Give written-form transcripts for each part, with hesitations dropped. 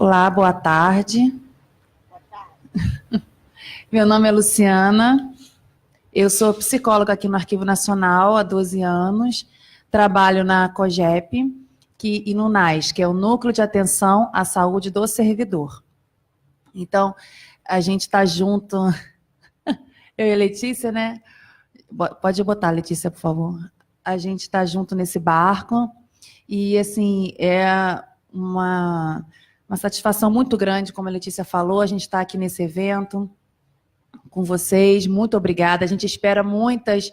Olá, boa tarde. Meu nome é Luciana, eu sou psicóloga aqui no Arquivo Nacional há 12 anos, trabalho na COGEP e no NAS, que é o Núcleo de Atenção à Saúde do Servidor. Então, a gente está junto, eu e a Letícia, né? Pode botar, Letícia, por favor. A gente está junto nesse barco e, assim, é uma satisfação muito grande, como a Letícia falou, a gente está aqui nesse evento com vocês, muito obrigada. A gente espera muitas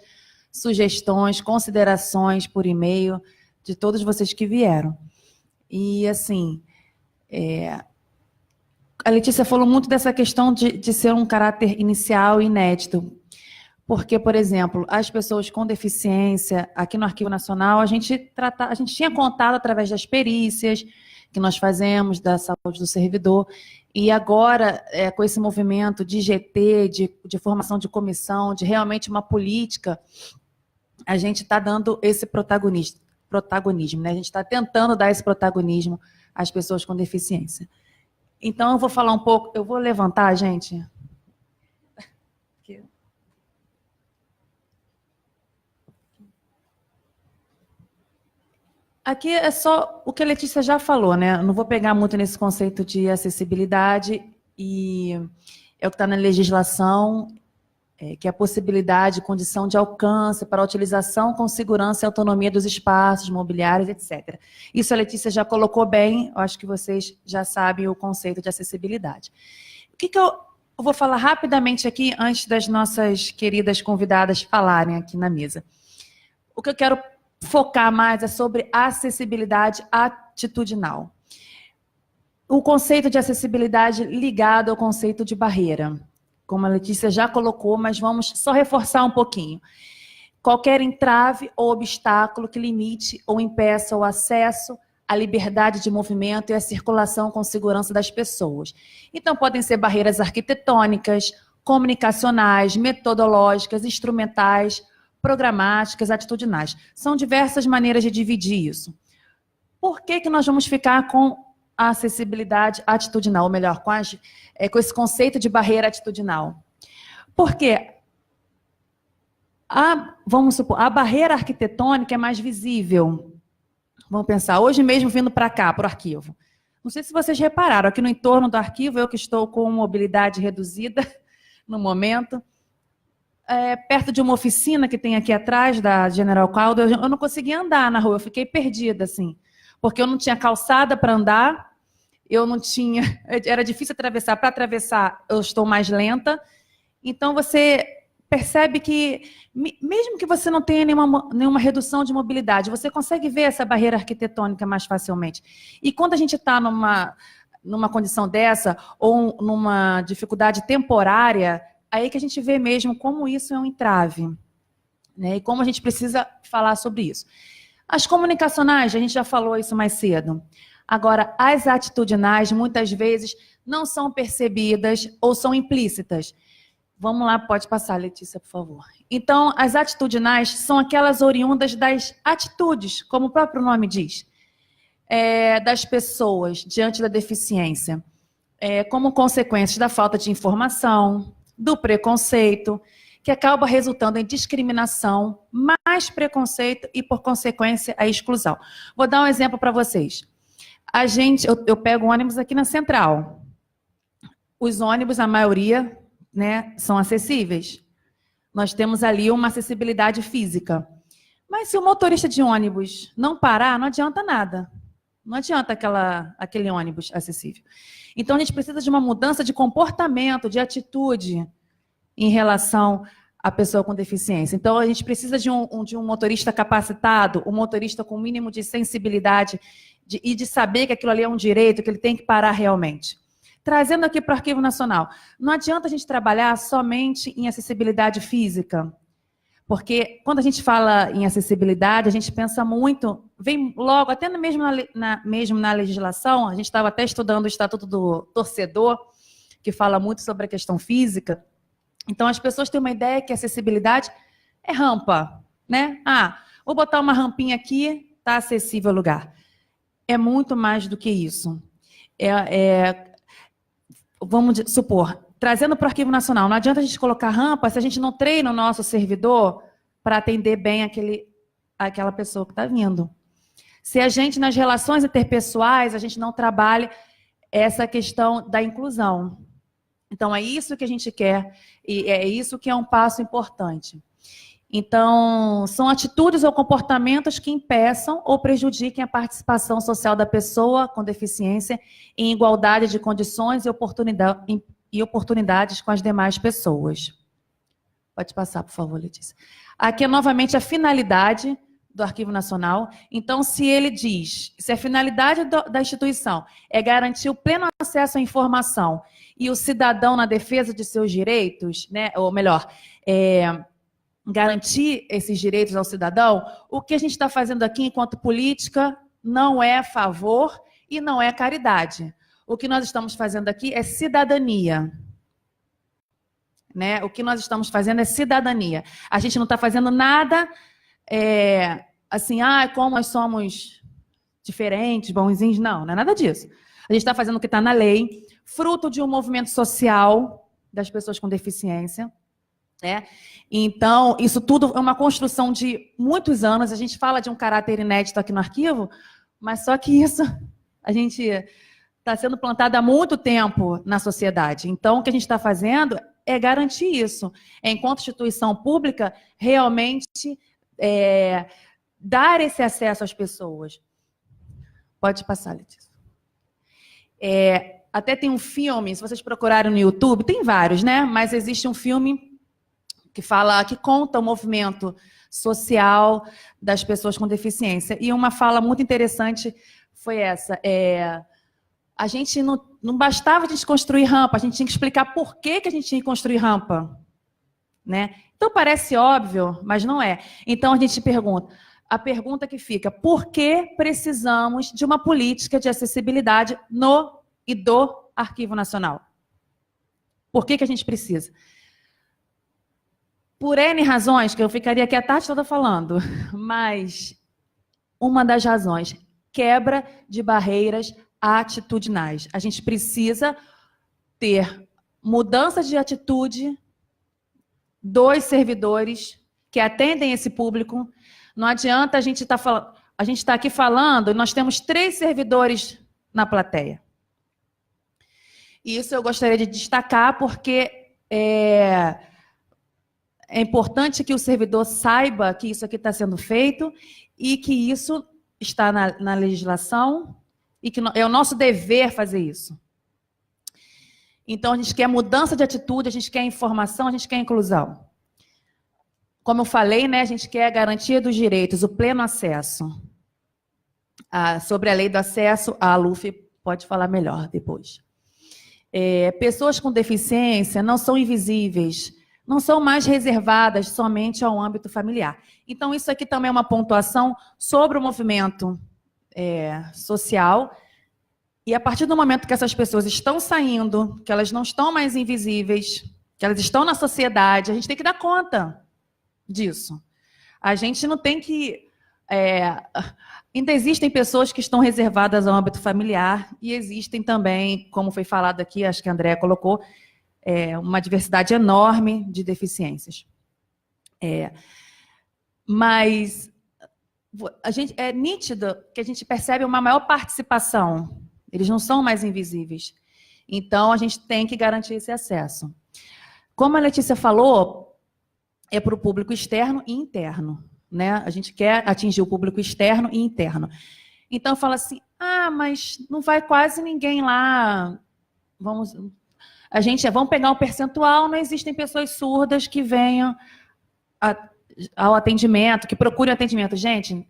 sugestões, considerações por e-mail de todos vocês que vieram. E, assim, a Letícia falou muito dessa questão de ser um caráter inicial e inédito. Porque, por exemplo, as pessoas com deficiência, aqui no Arquivo Nacional, a gente tinha contato através das perícias que nós fazemos, da saúde do servidor, e agora, com esse movimento de GT, de formação de comissão, de realmente uma política, a gente está dando esse protagonismo, né? A gente está tentando dar esse protagonismo às pessoas com deficiência. Então, eu vou falar um pouco, eu vou levantar, gente. Aqui é só o que a Letícia já falou, né? Não vou pegar muito nesse conceito de acessibilidade, e é o que está na legislação, que é a possibilidade, condição de alcance para a utilização com segurança e autonomia dos espaços mobiliários, etc. Isso a Letícia já colocou bem, eu acho que vocês já sabem o conceito de acessibilidade. O que eu vou falar rapidamente aqui, antes das nossas queridas convidadas falarem aqui na mesa. O que eu quero focar mais é sobre acessibilidade atitudinal. O conceito de acessibilidade ligado ao conceito de barreira, como a Letícia já colocou, mas vamos só reforçar um pouquinho. Qualquer entrave ou obstáculo que limite ou impeça o acesso, a liberdade de movimento e a circulação com segurança das pessoas. Então, podem ser barreiras arquitetônicas, comunicacionais, metodológicas, instrumentais, programáticas, atitudinais. São diversas maneiras de dividir isso. Por que nós vamos ficar com a acessibilidade atitudinal, ou melhor, com esse conceito de barreira atitudinal? Porque vamos supor, a barreira arquitetônica é mais visível. Vamos pensar, hoje mesmo vindo para cá, para o arquivo. Não sei se vocês repararam, aqui no entorno do arquivo, eu que estou com mobilidade reduzida no momento, perto de uma oficina que tem aqui atrás, da General Caldo, eu não conseguia andar na rua, eu fiquei perdida, assim, porque eu não tinha calçada para andar, eu não tinha, era difícil atravessar, para atravessar eu estou mais lenta, então você percebe que, mesmo que você não tenha nenhuma redução de mobilidade, você consegue ver essa barreira arquitetônica mais facilmente. E quando a gente está numa condição dessa, ou numa dificuldade temporária, aí que a gente vê mesmo como isso é um entrave, né? E como a gente precisa falar sobre isso. As comunicacionais, a gente já falou isso mais cedo. Agora, as atitudinais, muitas vezes, não são percebidas ou são implícitas. Vamos lá, pode passar, Letícia, por favor. Então, as atitudinais são aquelas oriundas das atitudes, como o próprio nome diz, das pessoas diante da deficiência, como consequências da falta de informação, do preconceito, que acaba resultando em discriminação, mais preconceito e, por consequência, a exclusão. Vou dar um exemplo para vocês. Eu pego ônibus aqui na Central. Os ônibus, a maioria, né, são acessíveis. Nós temos ali uma acessibilidade física. Mas se o motorista de ônibus não parar, não adianta nada. Não adianta aquele ônibus acessível. Então, a gente precisa de uma mudança de comportamento, de atitude em relação à pessoa com deficiência. Então, a gente precisa de um motorista capacitado, um motorista com o mínimo de sensibilidade e de saber que aquilo ali é um direito, que ele tem que parar realmente. Trazendo aqui para o Arquivo Nacional, não adianta a gente trabalhar somente em acessibilidade física, porque quando a gente fala em acessibilidade, a gente pensa muito, vem logo, até mesmo na legislação, a gente estava até estudando o Estatuto do Torcedor, que fala muito sobre a questão física. Então, as pessoas têm uma ideia que acessibilidade é rampa, né? Vou botar uma rampinha aqui, está acessível ao lugar. É muito mais do que isso. vamos supor, trazendo para o Arquivo Nacional, não adianta a gente colocar rampa se a gente não treina o nosso servidor para atender bem aquela pessoa que está vindo. Se a gente, nas relações interpessoais, a gente não trabalha essa questão da inclusão. Então, é isso que a gente quer, e é isso que é um passo importante. Então, são atitudes ou comportamentos que impeçam ou prejudiquem a participação social da pessoa com deficiência em igualdade de condições e oportunidades com as demais pessoas. Pode passar, por favor, Letícia. Aqui é novamente a finalidade do Arquivo Nacional. Então, se ele diz, se a finalidade da instituição é garantir o pleno acesso à informação e o cidadão na defesa de seus direitos, né, ou melhor, garantir esses direitos ao cidadão, o que a gente está fazendo aqui enquanto política não é favor e não é caridade. O que nós estamos fazendo aqui é cidadania. Né? O que nós estamos fazendo é cidadania. A gente não está fazendo nada assim, como nós somos diferentes, bonzinhos. Não, não é nada disso. A gente está fazendo o que está na lei, fruto de um movimento social das pessoas com deficiência. Né? Então, isso tudo é uma construção de muitos anos. A gente fala de um caráter inédito aqui no arquivo, mas só que isso a gente está sendo plantado há muito tempo na sociedade. Então, o que a gente está fazendo é garantir isso. Enquanto instituição pública, realmente dar esse acesso às pessoas. Pode passar, Letícia. Até tem um filme, se vocês procurarem no YouTube, tem vários, né? Mas existe um filme que conta o movimento social das pessoas com deficiência. E uma fala muito interessante foi essa. A gente não bastava a gente construir rampa, a gente tinha que explicar por que a gente tinha que construir rampa. Né? Então, parece óbvio, mas não é. Então, a gente pergunta, a pergunta que fica, por que precisamos de uma política de acessibilidade no e do Arquivo Nacional? Por que a gente precisa? Por N razões, que eu ficaria aqui a tarde toda falando, mas uma das razões, quebra de barreiras atitudinais. A gente precisa ter mudança de atitude dos servidores que atendem esse público. Não adianta a gente estar aqui falando, nós temos 3 servidores na plateia. E isso eu gostaria de destacar, porque é importante que o servidor saiba que isso aqui está sendo feito e que isso está na legislação e que é o nosso dever fazer isso. Então, a gente quer mudança de atitude, a gente quer informação, a gente quer inclusão. Como eu falei, né, a gente quer a garantia dos direitos, o pleno acesso. Sobre a lei do acesso, a Luffy pode falar melhor depois. Pessoas com deficiência não são invisíveis, não são mais reservadas somente ao âmbito familiar. Então, isso aqui também é uma pontuação sobre o movimento social. E a partir do momento que essas pessoas estão saindo, que elas não estão mais invisíveis, que elas estão na sociedade, a gente tem que dar conta disso. A gente não tem que... ainda existem pessoas que estão reservadas ao âmbito familiar e existem também, como foi falado aqui, acho que a Andréa colocou, uma diversidade enorme de deficiências. Mas é nítido que a gente percebe uma maior participação. Eles não são mais invisíveis. Então, a gente tem que garantir esse acesso. Como a Letícia falou, é para o público externo e interno. Né? A gente quer atingir o público externo e interno. Então, fala assim, mas não vai quase ninguém lá. Vamos pegar um percentual, não existem pessoas surdas que venham ao atendimento, que procurem atendimento. Gente,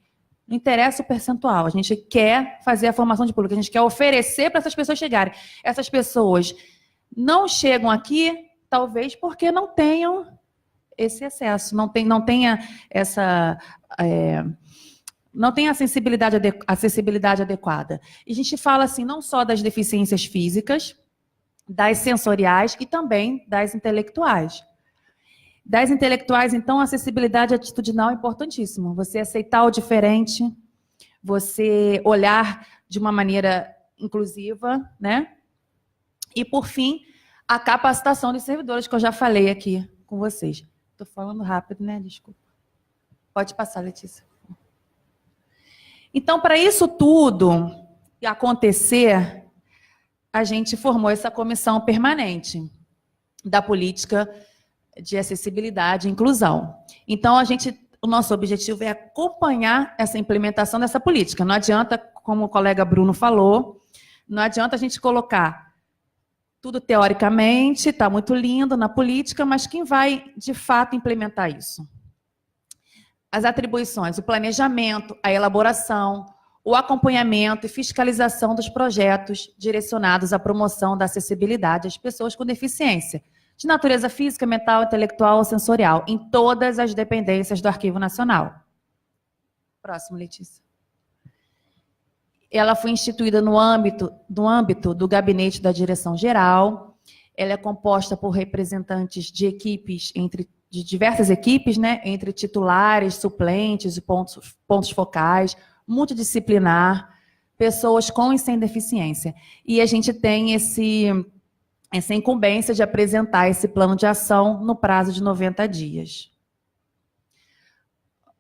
não interessa o percentual, a gente quer fazer a formação de público, a gente quer oferecer para essas pessoas chegarem. Essas pessoas não chegam aqui, talvez porque não tenham esse acesso, não tenha acessibilidade adequada. E a gente fala assim, não só das deficiências físicas, das sensoriais e também das intelectuais. Das intelectuais, então, a acessibilidade atitudinal é importantíssimo. Você aceitar o diferente, você olhar de uma maneira inclusiva, né? E, por fim, a capacitação dos servidores, que eu já falei aqui com vocês. Estou falando rápido, né? Desculpa. Pode passar, Letícia. Então, para isso tudo acontecer, a gente formou essa comissão permanente da política de acessibilidade e inclusão. Então, o nosso objetivo é acompanhar essa implementação dessa política. Não adianta, como o colega Bruno falou, não adianta a gente colocar tudo teoricamente, está muito lindo na política, mas quem vai, de fato, implementar isso? As atribuições, o planejamento, a elaboração, o acompanhamento e fiscalização dos projetos direcionados à promoção da acessibilidade às pessoas com deficiência, de natureza física, mental, intelectual ou sensorial, em todas as dependências do Arquivo Nacional. Próximo, Letícia. Ela foi instituída no âmbito do Gabinete da Direção-Geral. Ela é composta por representantes de equipes, de diversas equipes, né, entre titulares, suplentes e pontos focais, multidisciplinar, pessoas com e sem deficiência. E a gente tem essa incumbência de apresentar esse plano de ação no prazo de 90 dias.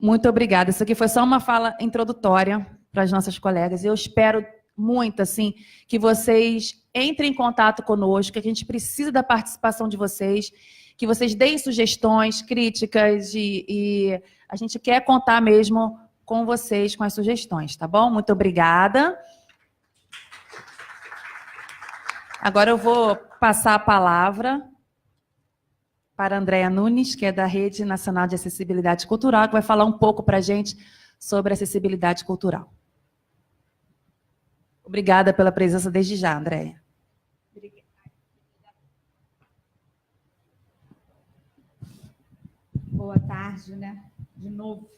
Muito obrigada. Isso aqui foi só uma fala introdutória para as nossas colegas. Eu espero muito, assim, que vocês entrem em contato conosco, que a gente precisa da participação de vocês, que vocês deem sugestões, críticas, e a gente quer contar mesmo com vocês, com as sugestões, tá bom? Muito obrigada. Agora eu vou passar a palavra para a Andréa Nunes, que é da Rede Nacional de Acessibilidade Cultural, que vai falar um pouco para a gente sobre acessibilidade cultural. Obrigada pela presença desde já, Andréa. Boa tarde, né? De novo.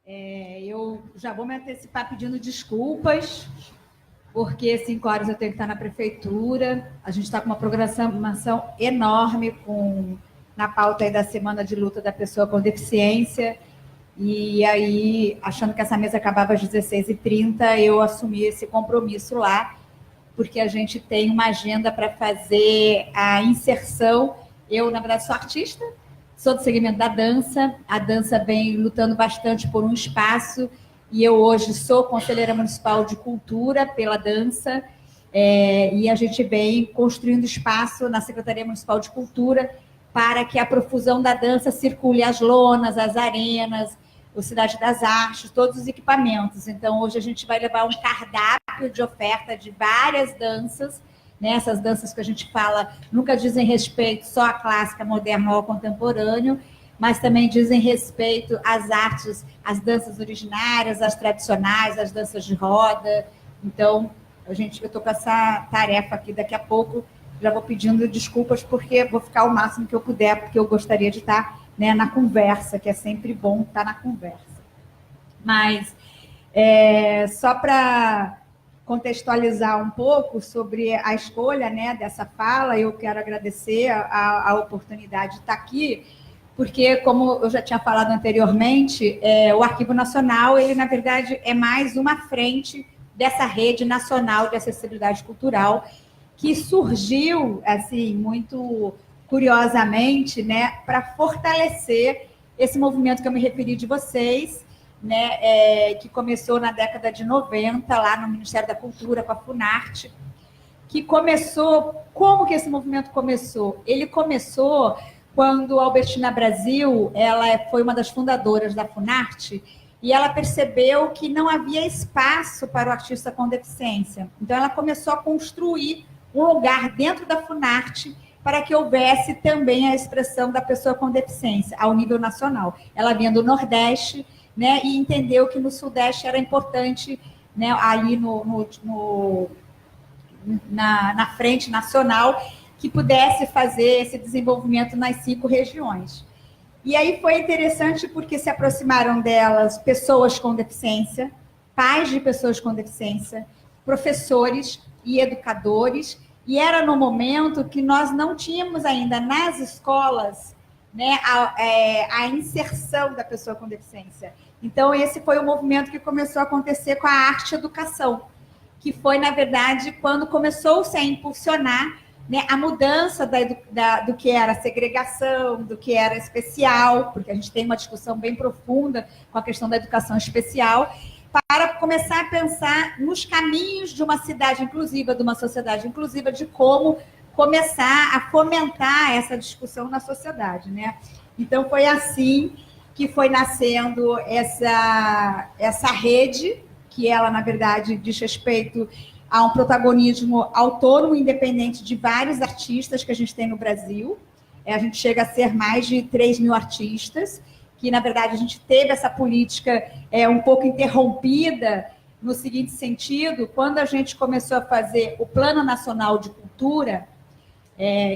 Eu já vou me antecipar pedindo desculpas, porque 5 horas eu tenho que estar na prefeitura. A gente está com uma programação enorme na pauta aí da Semana de Luta da Pessoa com Deficiência. E aí, achando que essa mesa acabava às 16h30, eu assumi esse compromisso lá, porque a gente tem uma agenda para fazer a inserção. Eu, na verdade, sou artista, sou do segmento da dança. A dança vem lutando bastante por um espaço, e eu hoje sou conselheira municipal de cultura pela dança, e a gente vem construindo espaço na Secretaria Municipal de Cultura para que a profusão da dança circule as lonas, as arenas, o Cidade das Artes, todos os equipamentos. Então, hoje a gente vai levar um cardápio de oferta de várias danças, né? Essas danças que a gente fala nunca dizem respeito só à clássica, moderna ou contemporâneo, mas também dizem respeito às artes, às danças originárias, às tradicionais, às danças de roda. Então, eu estou com essa tarefa aqui daqui a pouco. Já vou pedindo desculpas, porque vou ficar o máximo que eu puder, porque eu gostaria de estar, né, na conversa, que é sempre bom estar na conversa. Mas, só para contextualizar um pouco sobre a escolha, né, dessa fala, eu quero agradecer a oportunidade de estar aqui, porque, como eu já tinha falado anteriormente, o Arquivo Nacional, ele, na verdade, é mais uma frente dessa rede nacional de acessibilidade cultural, que surgiu, assim, muito curiosamente, né, para fortalecer esse movimento que eu me referi de vocês, né, que começou na década de 90, lá no Ministério da Cultura, com a Funarte, que começou... Como que esse movimento começou? Ele começou quando a Albertina Brasil, ela foi uma das fundadoras da Funarte, e ela percebeu que não havia espaço para o artista com deficiência. Então, ela começou a construir um lugar dentro da Funarte para que houvesse também a expressão da pessoa com deficiência ao nível nacional. Ela vinha do Nordeste, né, e entendeu que no Sudeste era importante, né, aí na frente nacional, que pudesse fazer esse desenvolvimento nas 5 regiões. E aí foi interessante porque se aproximaram delas pessoas com deficiência, pais de pessoas com deficiência, professores e educadores, e era no momento que nós não tínhamos ainda nas escolas, né, a inserção da pessoa com deficiência. Então, esse foi o movimento que começou a acontecer com a arte-educação, que foi, na verdade, quando começou-se a impulsionar, né, a mudança do que era segregação, do que era especial, porque a gente tem uma discussão bem profunda com a questão da educação especial, para começar a pensar nos caminhos de uma cidade inclusiva, de uma sociedade inclusiva, de como começar a fomentar essa discussão na sociedade, né? Então, foi assim que foi nascendo essa rede, que ela, na verdade, diz respeito a um protagonismo autônomo e independente de vários artistas que a gente tem no Brasil. A gente chega a ser mais de 3.000 artistas, que, na verdade, a gente teve essa política um pouco interrompida, no seguinte sentido: quando a gente começou a fazer o Plano Nacional de Cultura,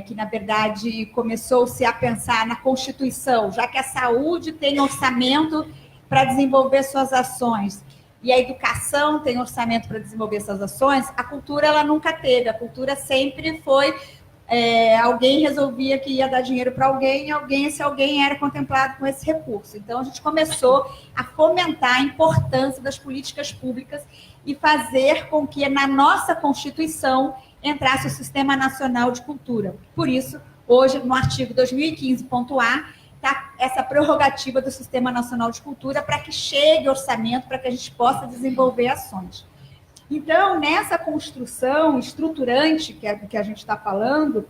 que, na verdade, começou-se a pensar na Constituição, já que a saúde tem orçamento para desenvolver suas ações, e a educação tem orçamento para desenvolver suas ações, a cultura ela nunca teve. A cultura sempre foi... alguém resolvia que ia dar dinheiro para alguém, esse alguém era contemplado com esse recurso. Então, a gente começou a fomentar a importância das políticas públicas e fazer com que, na nossa Constituição, entrasse o Sistema Nacional de Cultura. Por isso, hoje, no artigo 2015.A, está essa prerrogativa do Sistema Nacional de Cultura para que chegue orçamento, para que a gente possa desenvolver ações. Então, nessa construção estruturante que é do que a gente está falando,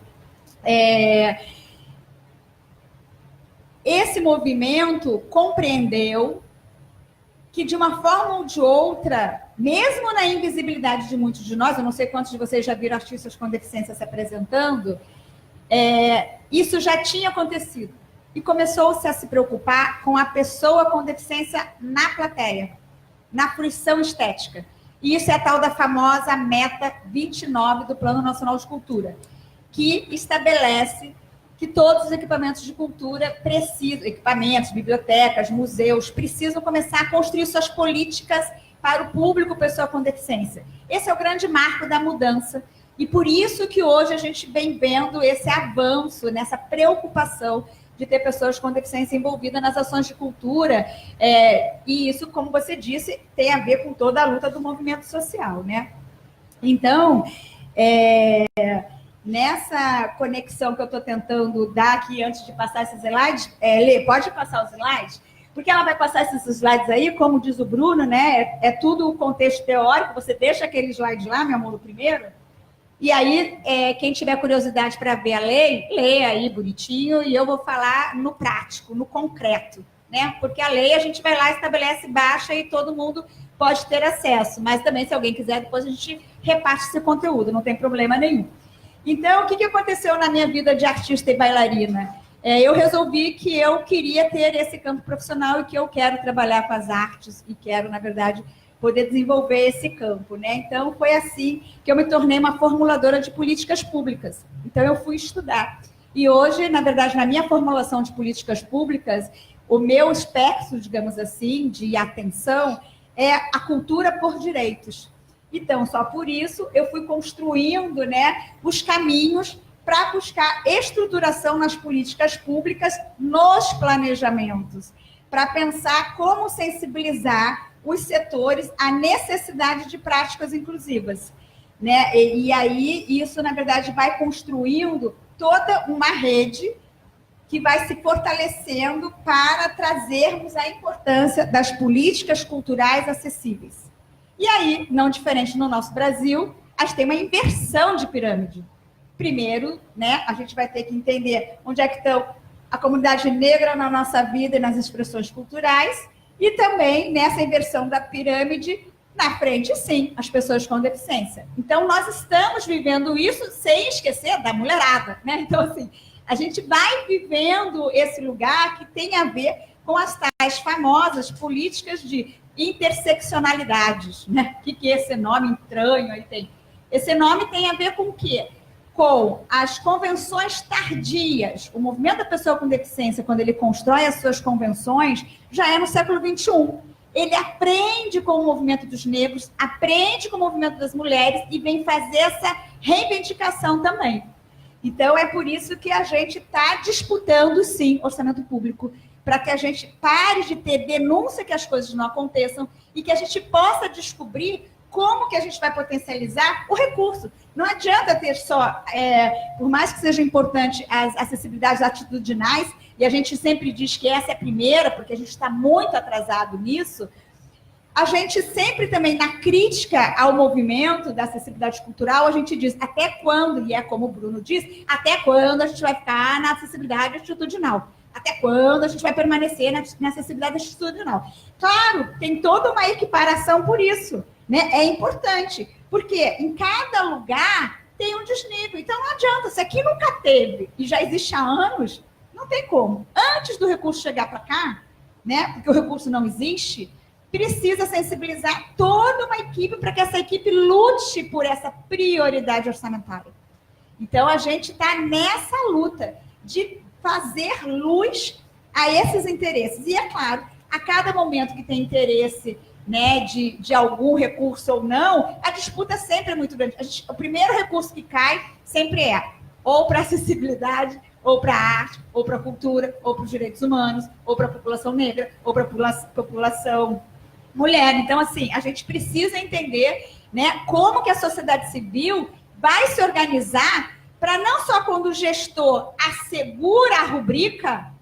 esse movimento compreendeu que, de uma forma ou de outra, mesmo na invisibilidade de muitos de nós, eu não sei quantos de vocês já viram artistas com deficiência se apresentando, isso já tinha acontecido. E começou-se a se preocupar com a pessoa com deficiência na plateia, na fruição estética. E isso é a tal da famosa meta 29 do Plano Nacional de Cultura, que estabelece que todos os equipamentos de cultura precisam, equipamentos, bibliotecas, museus, precisam começar a construir suas políticas para o público, pessoa com deficiência. Esse é o grande marco da mudança, e por isso que hoje a gente vem vendo esse avanço, nessa preocupação de ter pessoas com deficiência envolvidas nas ações de cultura, e isso, como você disse, tem a ver com toda a luta do movimento social, né? Então, nessa conexão que eu estou tentando dar aqui antes de passar esses slides, Lê, pode passar os slides? Porque ela vai passar esses slides aí, como diz o Bruno, né? É tudo o contexto teórico, você deixa aquele slide lá, meu amor, no primeiro, e aí, quem tiver curiosidade para ver a lei, lê aí bonitinho, e eu vou falar no prático, no concreto, né? Porque a lei a gente vai lá, estabelece, baixa e todo mundo pode ter acesso. Mas também, se alguém quiser, depois a gente reparte esse conteúdo, não tem problema nenhum. Então, o que aconteceu na minha vida de artista e bailarina? Eu resolvi que eu queria ter esse campo profissional e que eu quero trabalhar com as artes e quero, na verdade, poder desenvolver esse campo, né? Então, foi assim que eu me tornei uma formuladora de políticas públicas. Então, eu fui estudar. E hoje, na verdade, na minha formulação de políticas públicas, o meu espectro, digamos assim, de atenção é a cultura por direitos. Então, só por isso, eu fui construindo, né, os caminhos para buscar estruturação nas políticas públicas, nos planejamentos, para pensar como sensibilizar os setores à necessidade de práticas inclusivas, né? E aí, isso, na verdade, vai construindo toda uma rede que vai se fortalecendo para trazermos a importância das políticas culturais acessíveis. E aí, não diferente no nosso Brasil, a gente tem uma inversão de pirâmide. Primeiro, né, a gente vai ter que entender onde é que estão a comunidade negra na nossa vida e nas expressões culturais, e também, nessa inversão da pirâmide, na frente, sim, as pessoas com deficiência. Então, nós estamos vivendo isso sem esquecer da mulherada, né? Então, assim, a gente vai vivendo esse lugar que tem a ver com as tais famosas políticas de interseccionalidades, né? O que é esse nome estranho aí tem? Esse nome tem a ver com o quê? Com as convenções tardias. O movimento da pessoa com deficiência, quando ele constrói as suas convenções, já é no século XXI. Ele aprende com o movimento dos negros, aprende com o movimento das mulheres e vem fazer essa reivindicação também. Então, é por isso que a gente está disputando, sim, orçamento público, para que a gente pare de ter denúncia que as coisas não aconteçam e que a gente possa descobrir como que a gente vai potencializar o recurso. Não adianta ter só, por mais que seja importante as acessibilidades atitudinais, e a gente sempre diz que essa é a primeira, porque a gente está muito atrasado nisso, a gente sempre também, na crítica ao movimento da acessibilidade cultural, a gente diz até quando, e é como o Bruno diz, até quando a gente vai ficar na acessibilidade atitudinal? Até quando a gente vai permanecer na acessibilidade atitudinal? Claro, tem toda uma equiparação por isso, né? É importante, porque em cada lugar tem um desnível. Então não adianta, se aqui nunca teve e já existe há anos, não tem como. Antes do recurso chegar para cá, né? Porque o recurso não existe, precisa sensibilizar toda uma equipe para que essa equipe lute por essa prioridade orçamentária. Então, a gente está nessa luta de fazer luz a esses interesses. E, é claro, a cada momento que tem interesse, né, de algum recurso ou não, a disputa sempre é muito grande. O primeiro recurso que cai sempre é ou para acessibilidade, ou para a arte, ou para a cultura, ou para os direitos humanos, ou para a população negra, ou para a população mulher. Então, assim, a gente precisa entender, né, como que a sociedade civil vai se organizar para não só quando o gestor assegura a rubrica,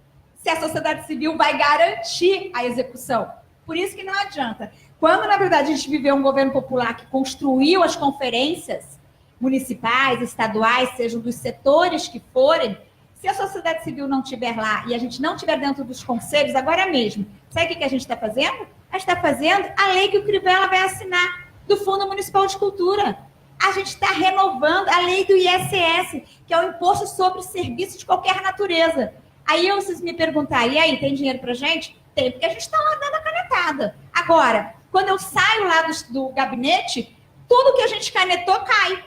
se a sociedade civil vai garantir a execução. Por isso que não adianta. Quando, na verdade, a gente viveu um governo popular que construiu as conferências municipais, estaduais, sejam dos setores que forem, se a sociedade civil não estiver lá e a gente não estiver dentro dos conselhos, agora mesmo, sabe o que a gente está fazendo? A gente está fazendo a lei que o Crivella vai assinar do Fundo Municipal de Cultura. A gente está renovando a lei do ISS, que é o Imposto sobre Serviços de Qualquer Natureza. Aí vocês me perguntarem, e aí, tem dinheiro para gente? Tem, porque a gente está lá dando a canetada. Agora, quando eu saio lá do gabinete, tudo que a gente canetou cai.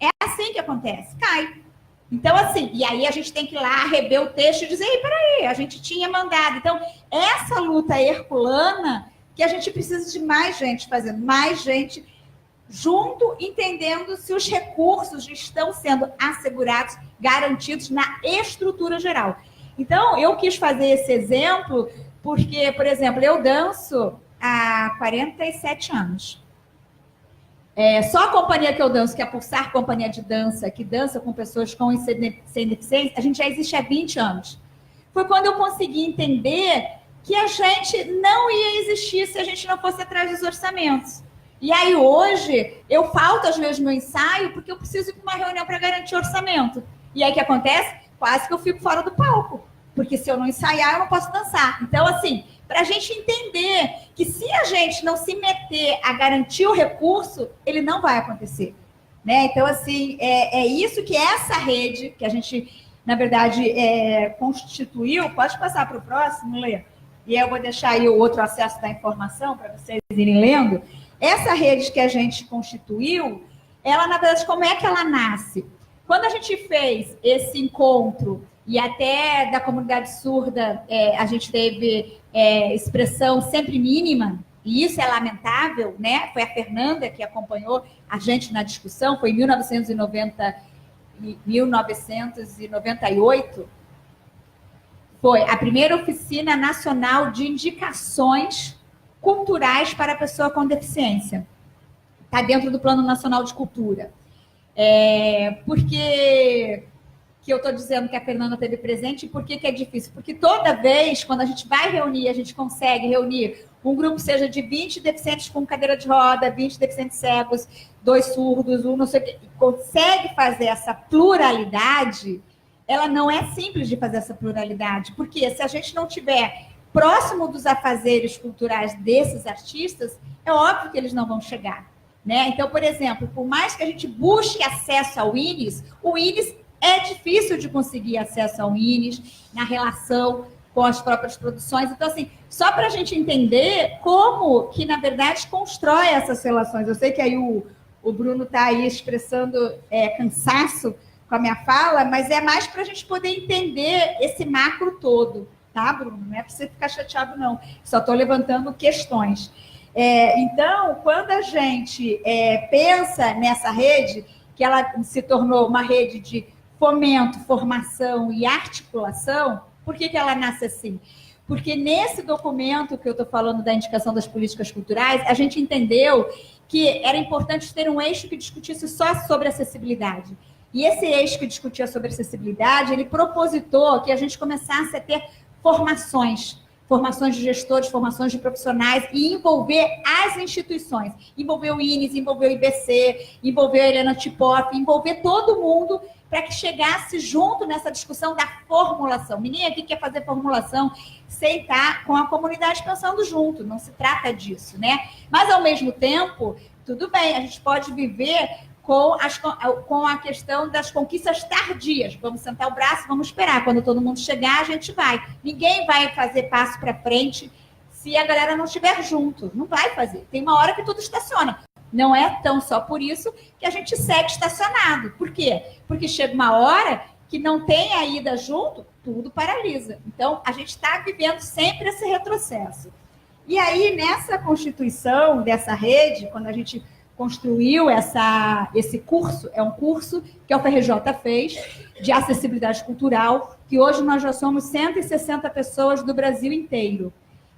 É assim que acontece, cai. Então, assim, e aí a gente tem que ir lá rever o texto e dizer, peraí, a gente tinha mandado. Então, essa luta herculana, que a gente precisa de mais gente fazendo, mais gente junto, entendendo se os recursos estão sendo assegurados, garantidos na estrutura geral. Então, eu quis fazer esse exemplo porque, por exemplo, eu danço há 47 anos. Só a companhia que eu danço, que é a Pulsar Companhia de Dança, que dança com pessoas com e sem deficiência, a gente já existe há 20 anos. Foi quando eu consegui entender que a gente não ia existir se a gente não fosse atrás dos orçamentos. E aí hoje eu falto às vezes meu ensaio porque eu preciso ir para uma reunião para garantir orçamento. E aí o que acontece? Quase que eu fico fora do palco. Porque se eu não ensaiar, eu não posso dançar. Então, assim, para a gente entender que se a gente não se meter a garantir o recurso, ele não vai acontecer. Né? Então, assim, é isso que essa rede, que a gente, na verdade, constituiu. Pode passar para o próximo, Lê. E eu vou deixar aí o outro acesso da informação para vocês irem lendo. Essa rede que a gente constituiu, ela, na verdade, como é que ela nasce? Quando a gente fez esse encontro, e até da comunidade surda, a gente teve expressão sempre mínima, e isso é lamentável, né? Foi a Fernanda que acompanhou a gente na discussão, foi em 1998, foi a primeira oficina nacional de indicações culturais para a pessoa com deficiência. Está dentro do Plano Nacional de Cultura. Porque que eu estou dizendo que a Fernanda teve presente, e por que é difícil? Porque toda vez, quando a gente vai reunir, a gente consegue reunir um grupo, seja de 20 deficientes com cadeira de roda, 20 deficientes cegos, 2 surdos, um não sei o quê, consegue fazer essa pluralidade, ela não é simples de fazer essa pluralidade, porque se a gente não tiver próximo dos afazeres culturais desses artistas, é óbvio que eles não vão chegar. Né? Então, por exemplo, por mais que a gente busque acesso ao INES, o INES é difícil de conseguir acesso ao INES na relação com as próprias produções. Então, assim, só para a gente entender como que, na verdade, constrói essas relações. Eu sei que aí o Bruno está aí expressando cansaço com a minha fala, mas é mais para a gente poder entender esse macro todo, tá, Bruno? Não é para você ficar chateado, não. Só estou levantando questões. Então, quando a gente pensa nessa rede, que ela se tornou uma rede de fomento, formação e articulação, por que ela nasce assim? Porque nesse documento que eu estou falando da indicação das políticas culturais, a gente entendeu que era importante ter um eixo que discutisse só sobre acessibilidade. E esse eixo que discutia sobre acessibilidade, ele propositou que a gente começasse a ter formações de gestores, formações de profissionais e envolver as instituições. Envolver o INES, envolver o IBC, envolver a Helena Tipoff, envolver todo mundo para que chegasse junto nessa discussão da formulação. Ninguém aqui quer fazer formulação sem estar com a comunidade pensando junto, não se trata disso, né? Mas, ao mesmo tempo, tudo bem, a gente pode viver com a questão das conquistas tardias. Vamos sentar o braço, vamos esperar. Quando todo mundo chegar, a gente vai. Ninguém vai fazer passo para frente se a galera não estiver junto. Não vai fazer. Tem uma hora que tudo estaciona. Não é tão só por isso que a gente segue estacionado. Por quê? Porque chega uma hora que não tem a ida junto, tudo paralisa. Então, a gente está vivendo sempre esse retrocesso. E aí, nessa constituição dessa rede, quando a gente construiu esse curso, é um curso que a UFRJ fez de acessibilidade cultural, que hoje nós já somos 160 pessoas do Brasil inteiro.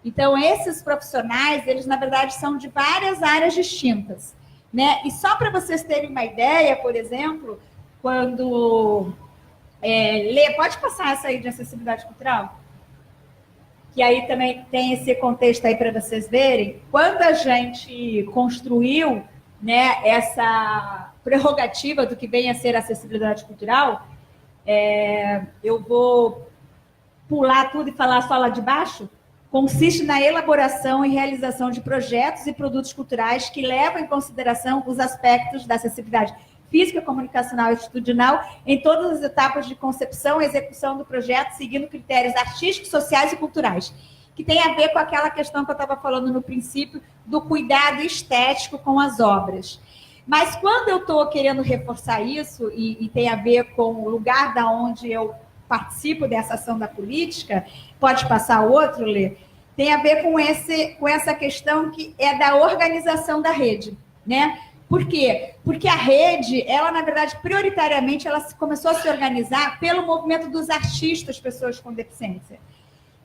Então, esses profissionais, eles, na verdade, são de várias áreas distintas, né? E só para vocês terem uma ideia, por exemplo, quando... Lê, pode passar essa aí de acessibilidade cultural? Que aí também tem esse contexto aí para vocês verem. Quando a gente construiu, né, essa prerrogativa do que vem a ser acessibilidade cultural, eu vou pular tudo e falar só lá de baixo. Consiste na elaboração e realização de projetos e produtos culturais que levam em consideração os aspectos da acessibilidade física, comunicacional e atitudinal em todas as etapas de concepção e execução do projeto, seguindo critérios artísticos, sociais e culturais, que tem a ver com aquela questão que eu estava falando no princípio do cuidado estético com as obras. Mas quando eu estou querendo reforçar isso, e tem a ver com o lugar da onde eu participo dessa ação da política, pode passar outro, Lê, tem a ver com essa questão que é da organização da rede, né? Por quê? Porque a rede, ela, na verdade, prioritariamente, ela começou a se organizar pelo movimento dos artistas, pessoas com deficiência.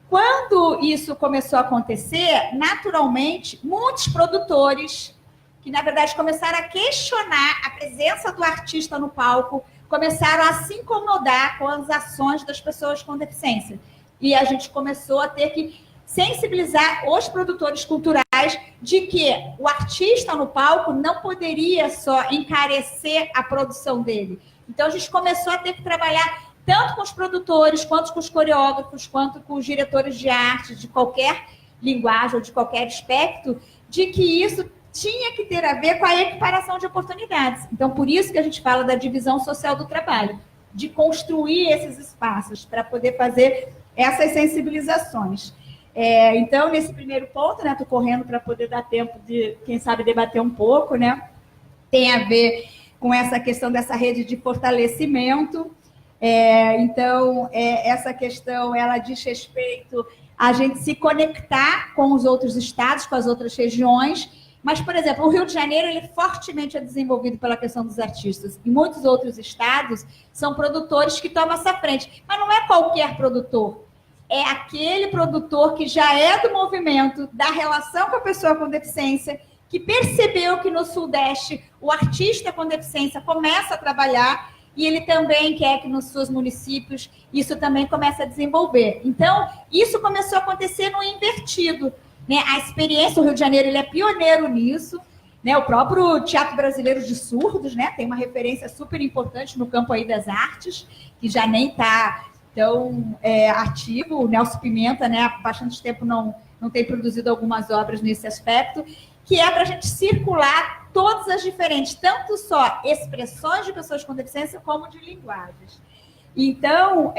Quando isso começou a acontecer, naturalmente, muitos produtores, que, na verdade, começaram a questionar a presença do artista no palco, começaram a se incomodar com as ações das pessoas com deficiência. E a gente começou a ter que sensibilizar os produtores culturais de que o artista no palco não poderia só encarecer a produção dele. Então, a gente começou a ter que trabalhar tanto com os produtores, quanto com os coreógrafos, quanto com os diretores de arte, de qualquer linguagem ou de qualquer aspecto, de que isso tinha que ter a ver com a equiparação de oportunidades. Então, por isso que a gente fala da divisão social do trabalho, de construir esses espaços para poder fazer essas sensibilizações. Então, nesse primeiro ponto, né, estou correndo para poder dar tempo de, quem sabe, debater um pouco, né? Tem a ver com essa questão dessa rede de fortalecimento. Então, essa questão, ela diz respeito a gente se conectar com os outros estados, com as outras regiões. Mas, por exemplo, o Rio de Janeiro, ele fortemente é desenvolvido pela questão dos artistas. E muitos outros estados são produtores que tomam essa frente. Mas não é qualquer produtor. É aquele produtor que já é do movimento, da relação com a pessoa com deficiência, que percebeu que no Sudeste o artista com deficiência começa a trabalhar e ele também quer que nos seus municípios isso também comece a desenvolver. Então, isso começou a acontecer no invertido, né? A experiência, o Rio de Janeiro, ele é pioneiro nisso, né? O próprio Teatro Brasileiro de Surdos, né? Tem uma referência super importante no campo aí das artes, que já nem está tão ativo. O Nelson Pimenta, né? Há bastante tempo não tem produzido algumas obras nesse aspecto, que é para a gente circular todas as diferentes, tanto só expressões de pessoas com deficiência, como de linguagens. Então,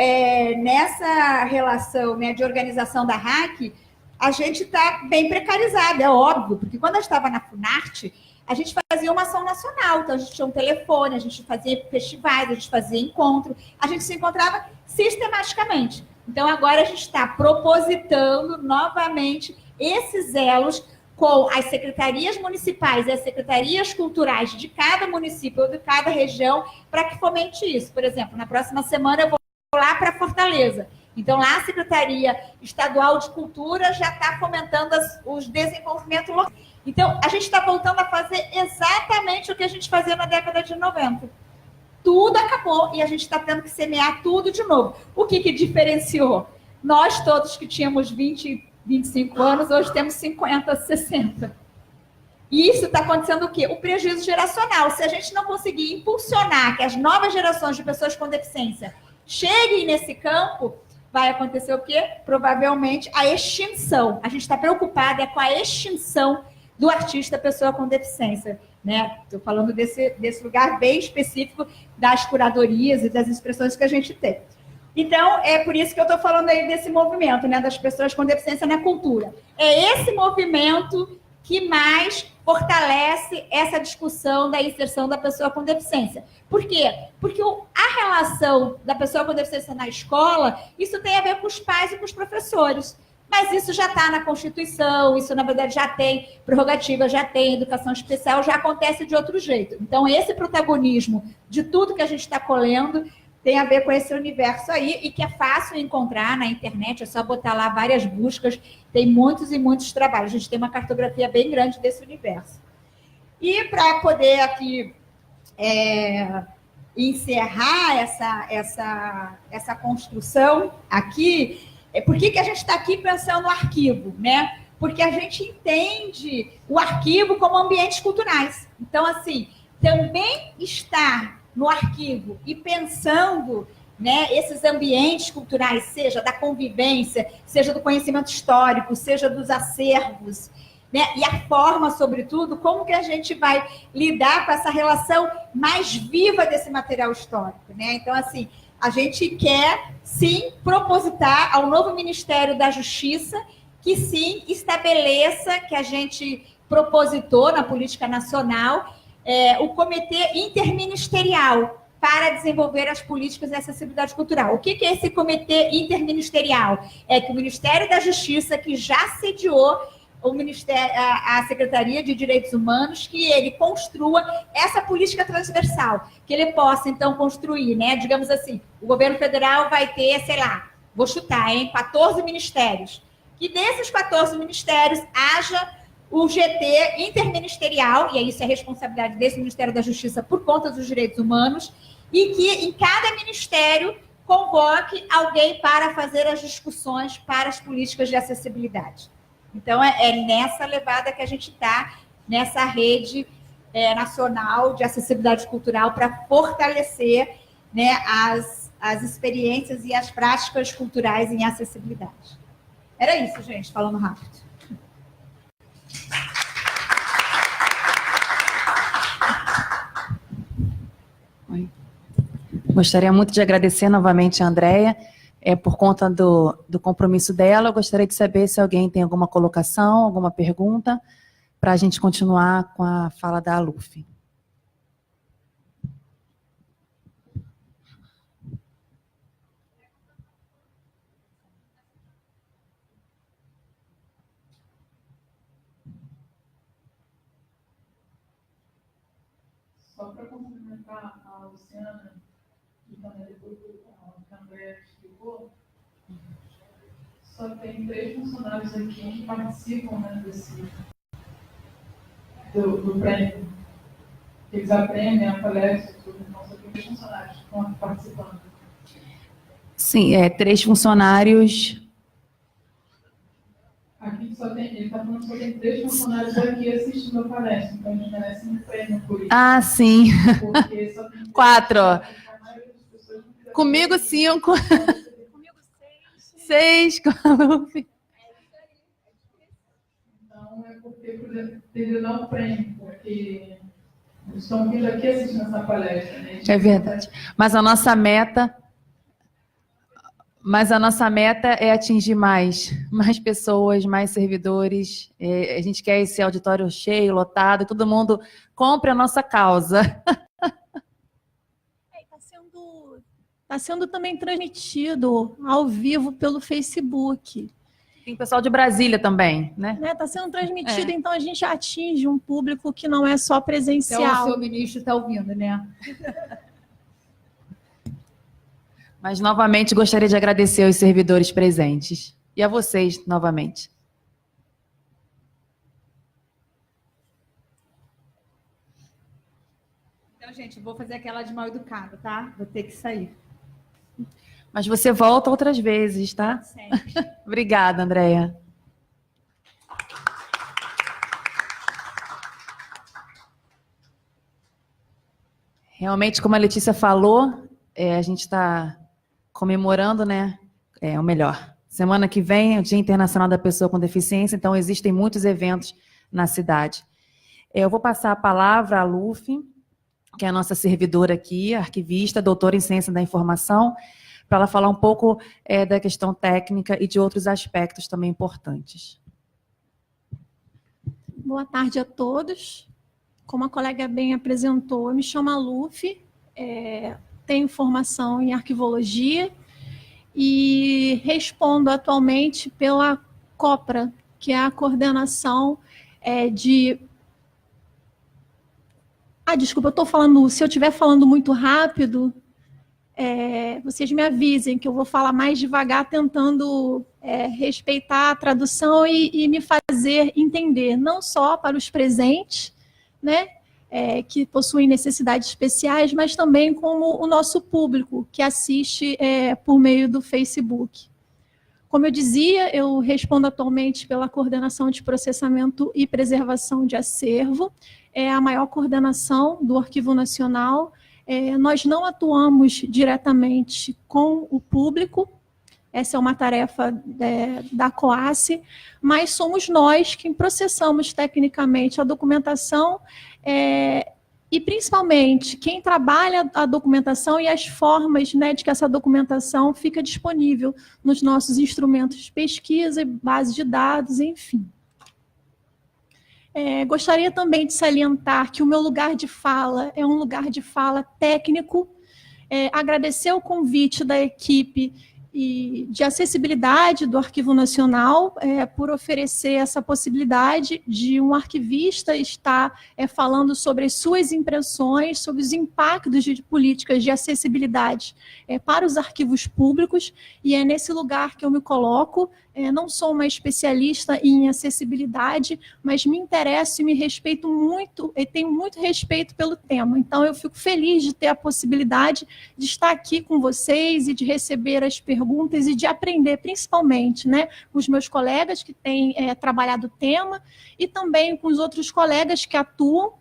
nessa relação, né, de organização da RAC, a gente está bem precarizado, é óbvio, porque quando eu estava na Funarte, a gente fazia uma ação nacional, então a gente tinha um telefone, a gente fazia festivais, a gente fazia encontro, a gente se encontrava sistematicamente. Então, agora a gente está propositando novamente esses elos com as secretarias municipais e as secretarias culturais de cada município ou de cada região para que fomente isso. Por exemplo, na próxima semana eu vou lá para Fortaleza Então, lá a Secretaria Estadual de Cultura já está fomentando os desenvolvimentos locais. Então, a gente está voltando a fazer exatamente o que a gente fazia na década de 90. Tudo acabou e a gente está tendo que semear tudo de novo. O que diferenciou? Nós todos que tínhamos 20, 25 anos, hoje temos 50, 60. E isso está acontecendo o quê? O prejuízo geracional. Se a gente não conseguir impulsionar que as novas gerações de pessoas com deficiência cheguem nesse campo, vai acontecer o quê? Provavelmente a extinção. A gente está preocupada com a extinção do artista pessoa com deficiência. Né? Estou falando desse lugar bem específico das curadorias e das expressões que a gente tem. Então, é por isso que eu estou falando aí desse movimento, né, das pessoas com deficiência na cultura. É esse movimento que mais fortalece essa discussão da inserção da pessoa com deficiência. Por quê? Porque a relação da pessoa com deficiência na escola, isso tem a ver com os pais e com os professores. Mas isso já está na Constituição, isso, na verdade, já tem prerrogativa, já tem educação especial, já acontece de outro jeito. Então, esse protagonismo de tudo que a gente está colhendo tem a ver com esse universo aí, e que é fácil encontrar na internet, é só botar lá várias buscas, tem muitos e muitos trabalhos. A gente tem uma cartografia bem grande desse universo. E para poder aqui encerrar essa construção aqui, por que a gente está aqui pensando no arquivo, né? Porque a gente entende o arquivo como ambientes culturais. Então, assim, também estar no arquivo e pensando, né, esses ambientes culturais, seja da convivência, seja do conhecimento histórico, seja dos acervos, né, e a forma, sobretudo, como que a gente vai lidar com essa relação mais viva desse material histórico, né? Então, assim, a gente quer, sim, propositar ao novo Ministério da Justiça que, sim, estabeleça, que a gente propositou na política nacional, o Comitê Interministerial para desenvolver as políticas de acessibilidade cultural. O que é esse Comitê Interministerial? É que o Ministério da Justiça, que já sediou a Secretaria de Direitos Humanos, que ele construa essa política transversal, que ele possa, então, construir, né? Digamos assim, o governo federal vai ter, sei lá, vou chutar, 14 ministérios. Que desses 14 ministérios haja o GT interministerial, e aí isso é responsabilidade desse Ministério da Justiça por conta dos direitos humanos, e que em cada ministério convoque alguém para fazer as discussões para as políticas de acessibilidade. Então, é nessa levada que a gente está, nessa rede nacional de acessibilidade cultural, para fortalecer, né, as experiências e as práticas culturais em acessibilidade. Era isso, gente, falando rápido. Gostaria muito de agradecer novamente a Andréia, por conta do compromisso dela. Eu gostaria de saber se alguém tem alguma colocação, alguma pergunta, para a gente continuar com a fala da Aluf. Só para complementar a Luciana, e também depois do que a André explicou, só tem 3 funcionários aqui que participam, né, do prêmio. Eles aprendem a palestra, tudo, então só tem 3 funcionários que estão participando. Sim, 3 funcionários. Aqui só tem, ele está falando que só tem 3 funcionários aqui assistindo a palestra, então eles merecem um prêmio por isso. Ah, sim. Porque só tem 4. Comigo 5. Comigo 6. Então, é porque teve dar um prêmio, porque eles estão vindo aqui assistindo essa palestra. Né? É verdade. Mas a nossa meta é atingir mais pessoas, mais servidores. A gente quer esse auditório cheio, lotado, todo mundo compre a nossa causa. Está sendo também transmitido ao vivo pelo Facebook. Tem pessoal de Brasília também, né? Está sendo transmitido, então a gente atinge um público que não é só presencial. Então o seu ministro está ouvindo, né? Mas, novamente, gostaria de agradecer aos servidores presentes. E a vocês, novamente. Então, gente, vou fazer aquela de mal educada, tá? Vou ter que sair. Mas você volta outras vezes, tá? Sempre. Obrigada, Andréia. Realmente, como a Letícia falou, a gente está comemorando, né? O melhor. Semana que vem é o Dia Internacional da Pessoa com Deficiência, então existem muitos eventos na cidade. Eu vou passar a palavra à Luffy, que é a nossa servidora aqui, arquivista, doutora em Ciência da Informação, para ela falar um pouco da questão técnica e de outros aspectos também importantes. Boa tarde a todos. Como a colega bem apresentou, eu me chamo Luffy, tenho formação em arquivologia e respondo atualmente pela COPRA, que é a coordenação de... desculpa, eu estou falando... Se eu estiver falando muito rápido, vocês me avisem, que eu vou falar mais devagar, tentando respeitar a tradução e me fazer entender, não só para os presentes, né, que possuem necessidades especiais, mas também como o nosso público, que assiste por meio do Facebook. Como eu dizia, eu respondo atualmente pela coordenação de processamento e preservação de acervo, é a maior coordenação do Arquivo Nacional. Nós não atuamos diretamente com o público, essa é uma tarefa da COACE, mas somos nós quem processamos tecnicamente a documentação e, principalmente, quem trabalha a documentação e as formas, né, de que essa documentação fica disponível nos nossos instrumentos de pesquisa, base de dados, enfim. Gostaria também de salientar que o meu lugar de fala é um lugar de fala técnico. Agradecer o convite da equipe de acessibilidade do Arquivo Nacional por oferecer essa possibilidade de um arquivista estar falando sobre as suas impressões, sobre os impactos de políticas de acessibilidade para os arquivos públicos, e é nesse lugar que eu me coloco. Não sou uma especialista em acessibilidade, mas me interesso e me respeito muito, e tenho muito respeito pelo tema. Então, eu fico feliz de ter a possibilidade de estar aqui com vocês e de receber as perguntas e de aprender, principalmente, né, com os meus colegas que têm trabalhado o tema e também com os outros colegas que atuam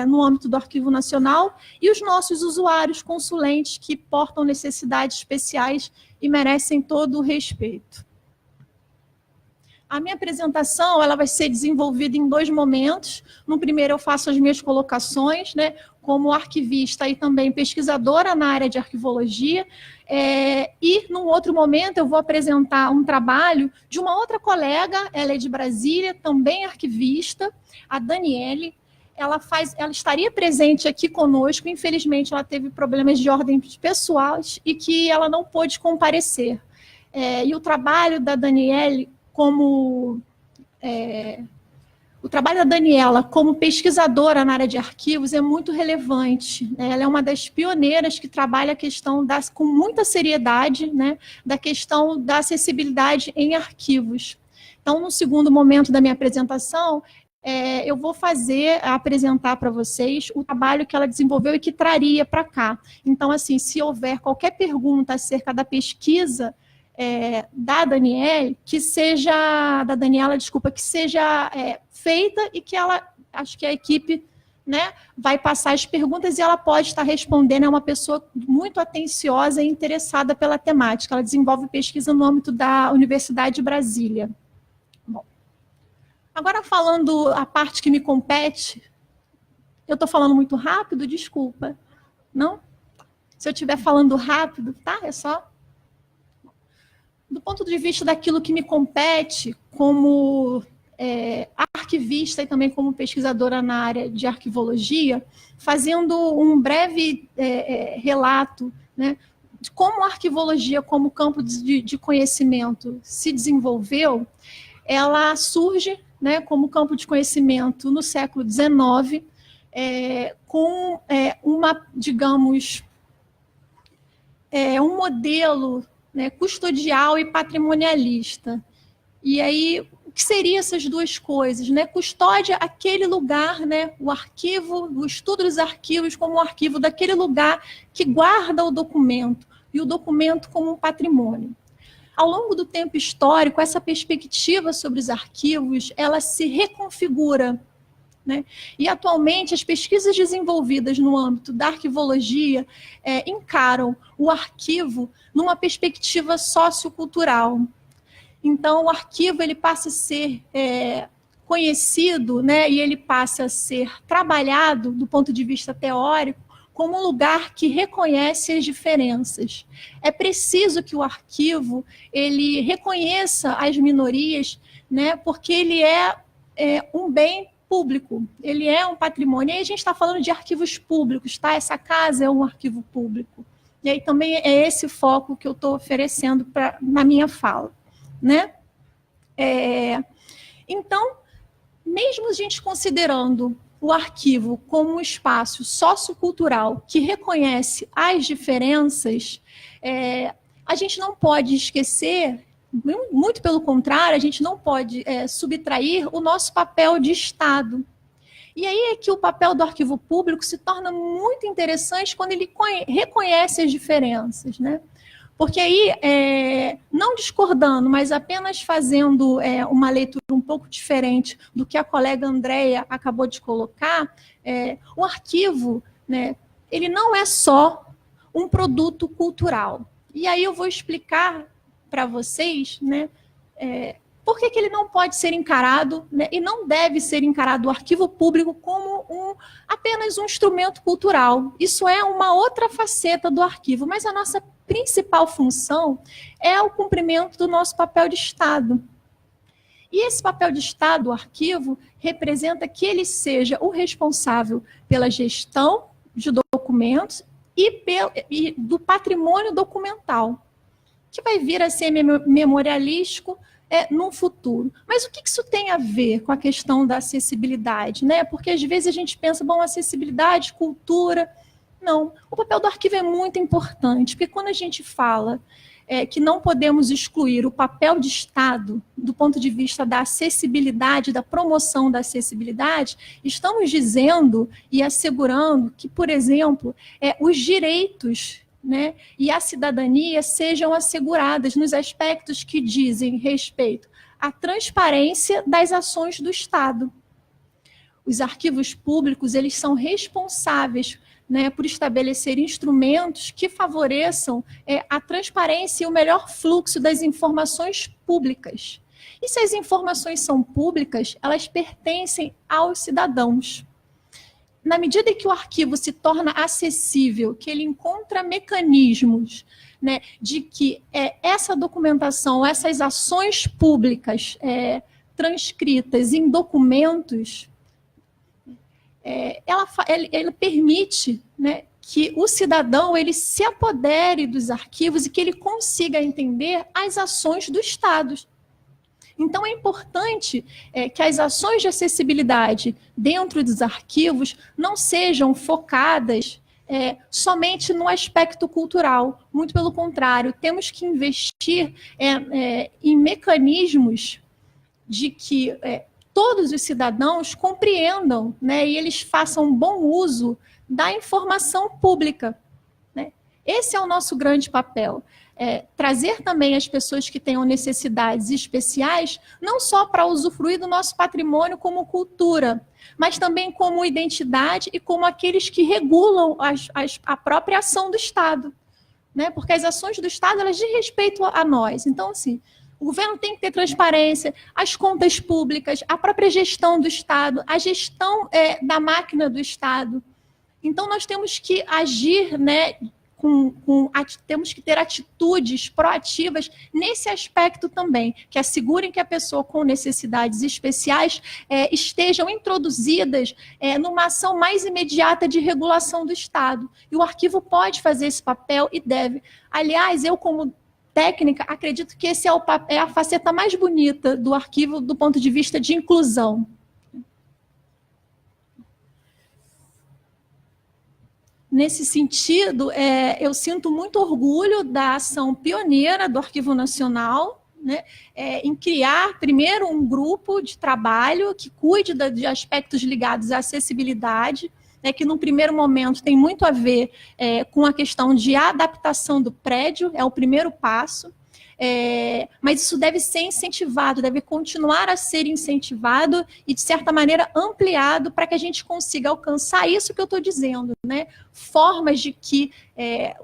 no âmbito do Arquivo Nacional e os nossos usuários consulentes que portam necessidades especiais e merecem todo o respeito. A minha apresentação ela vai ser desenvolvida em 2 momentos. No primeiro, eu faço as minhas colocações, né, como arquivista e também pesquisadora na área de arquivologia. E, num outro momento, eu vou apresentar um trabalho de uma outra colega, ela é de Brasília, também arquivista, a Daniele. Ela estaria presente aqui conosco, infelizmente, ela teve problemas de ordem pessoais e que ela não pôde comparecer. E o trabalho da Daniele, o trabalho da Daniela como pesquisadora na área de arquivos é muito relevante. Ela é uma das pioneiras que trabalha a questão com muita seriedade, né, da questão da acessibilidade em arquivos. Então, no segundo momento da minha apresentação, eu vou apresentar para vocês o trabalho que ela desenvolveu e que traria para cá. Então, assim, se houver qualquer pergunta acerca da pesquisa da Daniela, que seja feita e que acho que a equipe, né, vai passar as perguntas e ela pode estar respondendo. É uma pessoa muito atenciosa e interessada pela temática. Ela desenvolve pesquisa no âmbito da Universidade de Brasília. Bom, agora falando a parte que me compete, eu estou falando muito rápido, desculpa. Não? Se eu estiver falando rápido, tá? É só... Do ponto de vista daquilo que me compete como arquivista e também como pesquisadora na área de arquivologia, fazendo um breve relato, né, de como a arquivologia como campo de conhecimento se desenvolveu. Ela surge, né, como campo de conhecimento no século XIX, com uma, digamos... um modelo, né, custodial e patrimonialista. E aí, o que seriam essas duas coisas? Né? Custódia, aquele lugar, né, o arquivo, o estudo dos arquivos como um arquivo daquele lugar que guarda o documento, e o documento como um patrimônio. Ao longo do tempo histórico, essa perspectiva sobre os arquivos, ela se reconfigura, né? E, atualmente, as pesquisas desenvolvidas no âmbito da arquivologia encaram o arquivo numa perspectiva sociocultural. Então, o arquivo ele passa a ser conhecido, né, e ele passa a ser trabalhado, do ponto de vista teórico, como um lugar que reconhece as diferenças. É preciso que o arquivo ele reconheça as minorias, né, porque ele é um bem público, ele é um patrimônio. E aí a gente está falando de arquivos públicos, tá? Essa casa é um arquivo público. E aí também é esse foco que eu estou oferecendo na minha fala, né? Então, mesmo a gente considerando o arquivo como um espaço sociocultural que reconhece as diferenças, a gente não pode esquecer, muito pelo contrário, a gente não pode subtrair o nosso papel de Estado. E aí é que o papel do arquivo público se torna muito interessante quando ele reconhece as diferenças, né? Porque aí, não discordando, mas apenas fazendo uma leitura um pouco diferente do que a colega Andréia acabou de colocar, o arquivo, né, ele não é só um produto cultural. E aí eu vou explicar para vocês, né, por que ele não pode ser encarado, né, e não deve ser encarado o arquivo público como apenas um instrumento cultural. Isso é uma outra faceta do arquivo, mas a nossa principal função é o cumprimento do nosso papel de Estado. E esse papel de Estado, o arquivo, representa que ele seja o responsável pela gestão de documentos e do patrimônio documental, que vai vir a ser memorialístico no futuro. Mas o que isso tem a ver com a questão da acessibilidade, né? Porque às vezes a gente pensa, bom, acessibilidade, cultura. Não, o papel do arquivo é muito importante, porque quando a gente fala que não podemos excluir o papel de Estado do ponto de vista da acessibilidade, da promoção da acessibilidade, estamos dizendo e assegurando que, por exemplo, os direitos, né, e a cidadania sejam asseguradas nos aspectos que dizem respeito à transparência das ações do Estado. Os arquivos públicos, eles são responsáveis, né, por estabelecer instrumentos que favoreçam a transparência e o melhor fluxo das informações públicas. E se as informações são públicas, elas pertencem aos cidadãos. Na medida em que o arquivo se torna acessível, que ele encontra mecanismos, né, de que essa documentação, essas ações públicas transcritas em documentos, ela permite, né, que o cidadão ele se apodere dos arquivos e que ele consiga entender as ações do Estado. Então, é importante que as ações de acessibilidade dentro dos arquivos não sejam focadas somente no aspecto cultural. Muito pelo contrário, temos que investir em mecanismos de que todos os cidadãos compreendam, né, e eles façam um bom uso da informação pública, né? Esse é o nosso grande papel. Trazer também as pessoas que tenham necessidades especiais, não só para usufruir do nosso patrimônio como cultura, mas também como identidade e como aqueles que regulam a própria ação do Estado, né? Porque as ações do Estado, elas dizem respeito a nós. Então, assim, o governo tem que ter transparência, as contas públicas, a própria gestão do Estado, a gestão da máquina do Estado. Então, nós temos que agir, né, temos que ter atitudes proativas nesse aspecto também, que assegurem que a pessoa com necessidades especiais estejam introduzidas numa ação mais imediata de regulação do Estado. E o arquivo pode fazer esse papel e deve. Aliás, eu, como técnica, acredito que esse é a faceta mais bonita do arquivo do ponto de vista de inclusão. nesse sentido, eu sinto muito orgulho da ação pioneira do Arquivo Nacional, né, em criar, primeiro, um grupo de trabalho que cuide de aspectos ligados à acessibilidade, né, que, num primeiro momento, tem muito a ver com a questão de adaptação do prédio, é o primeiro passo. Mas isso deve ser incentivado, deve continuar a ser incentivado e, de certa maneira, ampliado para que a gente consiga alcançar isso que eu estou dizendo, né? Formas de que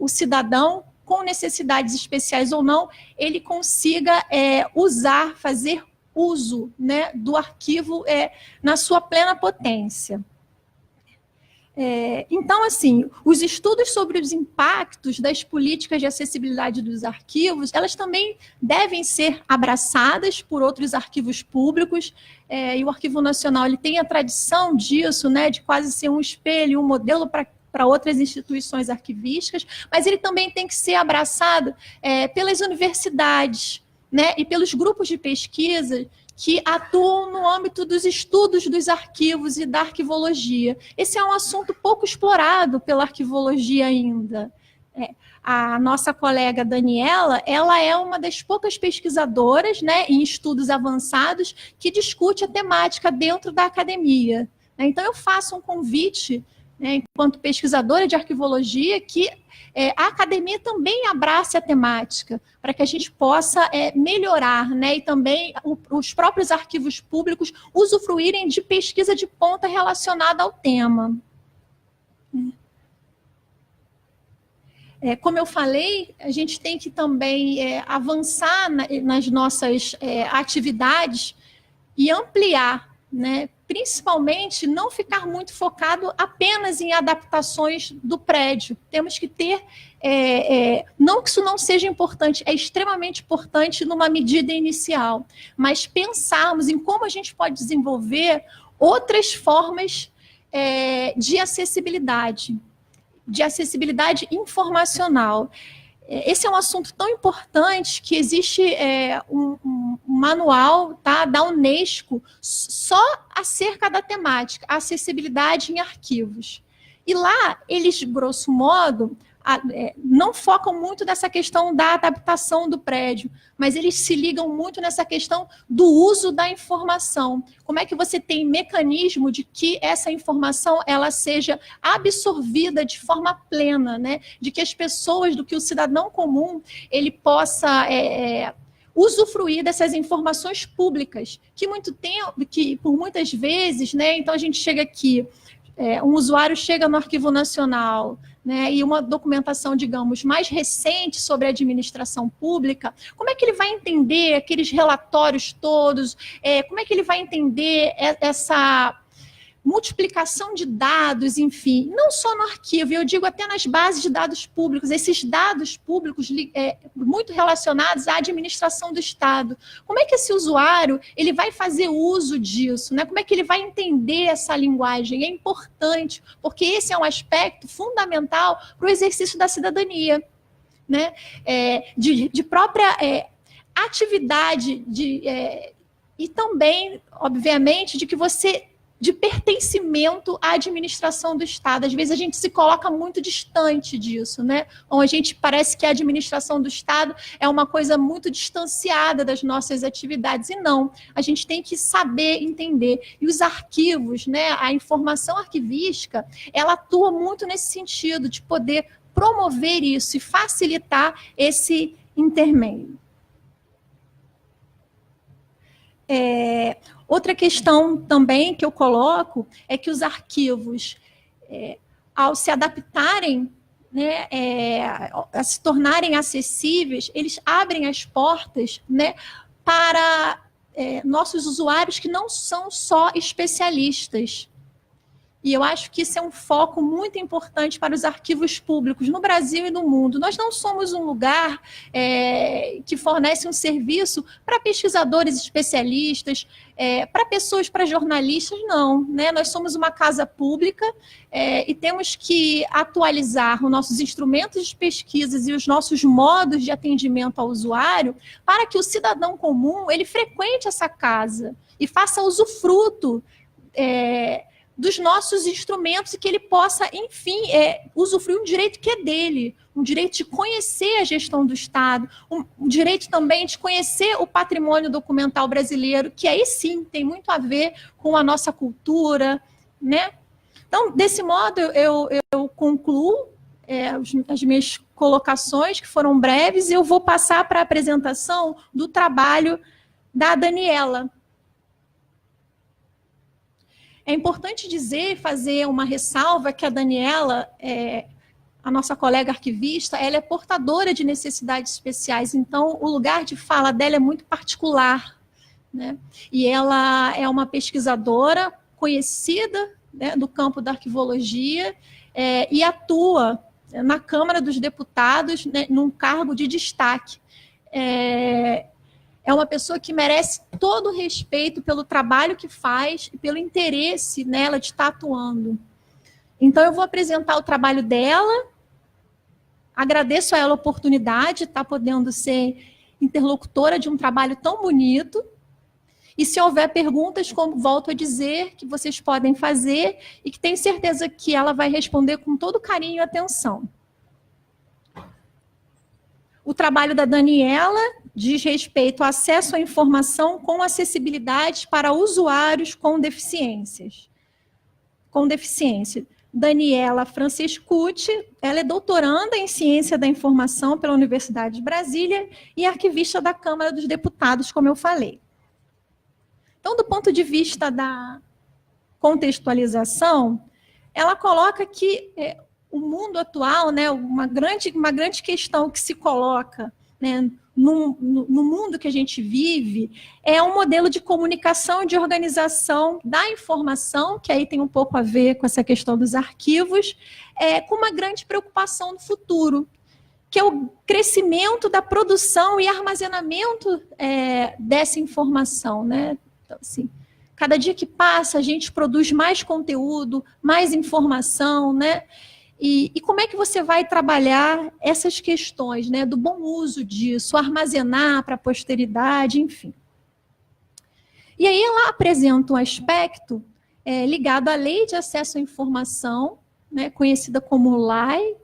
o cidadão, com necessidades especiais ou não, ele consiga usar, fazer uso, né, do arquivo na sua plena potência. Então, assim, os estudos sobre os impactos das políticas de acessibilidade dos arquivos, elas também devem ser abraçadas por outros arquivos públicos, e o Arquivo Nacional ele tem a tradição disso, né, de quase ser um espelho, um modelo para outras instituições arquivísticas, mas ele também tem que ser abraçado pelas universidades, né, e pelos grupos de pesquisa que atuam no âmbito dos estudos dos arquivos e da arquivologia. Esse é um assunto pouco explorado pela arquivologia ainda. A nossa colega Daniela, ela é uma das poucas pesquisadoras, né, em estudos avançados que discute a temática dentro da academia. Então, eu faço um convite, né, enquanto pesquisadora de arquivologia, que a academia também abrace a temática, para que a gente possa melhorar, né, e também os próprios arquivos públicos usufruírem de pesquisa de ponta relacionada ao tema. Como eu falei, a gente tem que também avançar nas nossas atividades e ampliar, né, principalmente não ficar muito focado apenas em adaptações do prédio. Temos que ter, não que isso não seja importante, é extremamente importante numa medida inicial, mas pensarmos em como a gente pode desenvolver outras formas de acessibilidade informacional. Esse é um assunto tão importante que existe um manual, tá, da Unesco só acerca da temática, acessibilidade em arquivos. E lá, eles, grosso modo, não focam muito nessa questão da adaptação do prédio, mas eles se ligam muito nessa questão do uso da informação. Como é que você tem mecanismo de que essa informação ela seja absorvida de forma plena, né? De que as pessoas, do que o cidadão comum, ele possa usufruir dessas informações públicas, que por muitas vezes, né? Então a gente chega aqui, um usuário chega no Arquivo Nacional, né, e uma documentação, digamos, mais recente sobre a administração pública, como é que ele vai entender aqueles relatórios todos, como é que ele vai entender essa multiplicação de dados, enfim, não só no arquivo, eu digo até nas bases de dados públicos, esses dados públicos muito relacionados à administração do Estado. Como é que esse usuário ele vai fazer uso disso, né? Como é que ele vai entender essa linguagem? É importante, porque esse é um aspecto fundamental para o exercício da cidadania, né? De própria atividade, e também, obviamente, de pertencimento à administração do Estado. Às vezes a gente se coloca muito distante disso, né? Ou a gente parece que a administração do Estado é uma coisa muito distanciada das nossas atividades, e não. A gente tem que saber entender. E os arquivos, né, a informação arquivística, ela atua muito nesse sentido, de poder promover isso e facilitar esse intermédio. Outra questão também que eu coloco é que os arquivos, ao se adaptarem, né, a se tornarem acessíveis, eles abrem as portas, né, para nossos usuários que não são só especialistas. E eu acho que isso é um foco muito importante para os arquivos públicos no Brasil e no mundo. Nós não somos um lugar que fornece um serviço para pesquisadores especialistas, para jornalistas, não. Né? Nós somos uma casa pública e temos que atualizar os nossos instrumentos de pesquisas e os nossos modos de atendimento ao usuário para que o cidadão comum ele frequente essa casa e faça usufruto dos nossos instrumentos e que ele possa, enfim, usufruir um direito que é dele, um direito de conhecer a gestão do Estado, um direito também de conhecer o patrimônio documental brasileiro, que aí sim tem muito a ver com a nossa cultura, né? Então, desse modo, eu concluo as minhas colocações, que foram breves, e eu vou passar para a apresentação do trabalho da Daniela. É importante dizer, fazer uma ressalva, que a Daniela, a nossa colega arquivista, ela é portadora de necessidades especiais, então o lugar de fala dela é muito particular, né? E ela é uma pesquisadora conhecida, né, do campo da arquivologia, e atua na Câmara dos Deputados, né, num cargo de destaque. É uma pessoa que merece todo o respeito pelo trabalho que faz e pelo interesse nela de estar atuando. Então, eu vou apresentar o trabalho dela, agradeço a ela a oportunidade de estar podendo ser interlocutora de um trabalho tão bonito, e se houver perguntas, como volto a dizer, que vocês podem fazer, e que tenho certeza que ela vai responder com todo carinho e atenção. O trabalho da Daniela diz respeito ao acesso à informação com acessibilidade para usuários com deficiências. Daniela Francescucci, ela é doutoranda em Ciência da Informação pela Universidade de Brasília e arquivista da Câmara dos Deputados, como eu falei. Então, do ponto de vista da contextualização, ela coloca que o mundo atual, né, uma grande questão que se coloca, né, no mundo que a gente vive, é um modelo de comunicação e de organização da informação, que aí tem um pouco a ver com essa questão dos arquivos, com uma grande preocupação no futuro, que é o crescimento da produção e armazenamento dessa informação, né? Então, assim, cada dia que passa, a gente produz mais conteúdo, mais informação, né? E como é que você vai trabalhar essas questões, né, do bom uso disso, armazenar para a posteridade, enfim. E aí ela apresenta um aspecto ligado à Lei de Acesso à Informação, né, conhecida como LAI.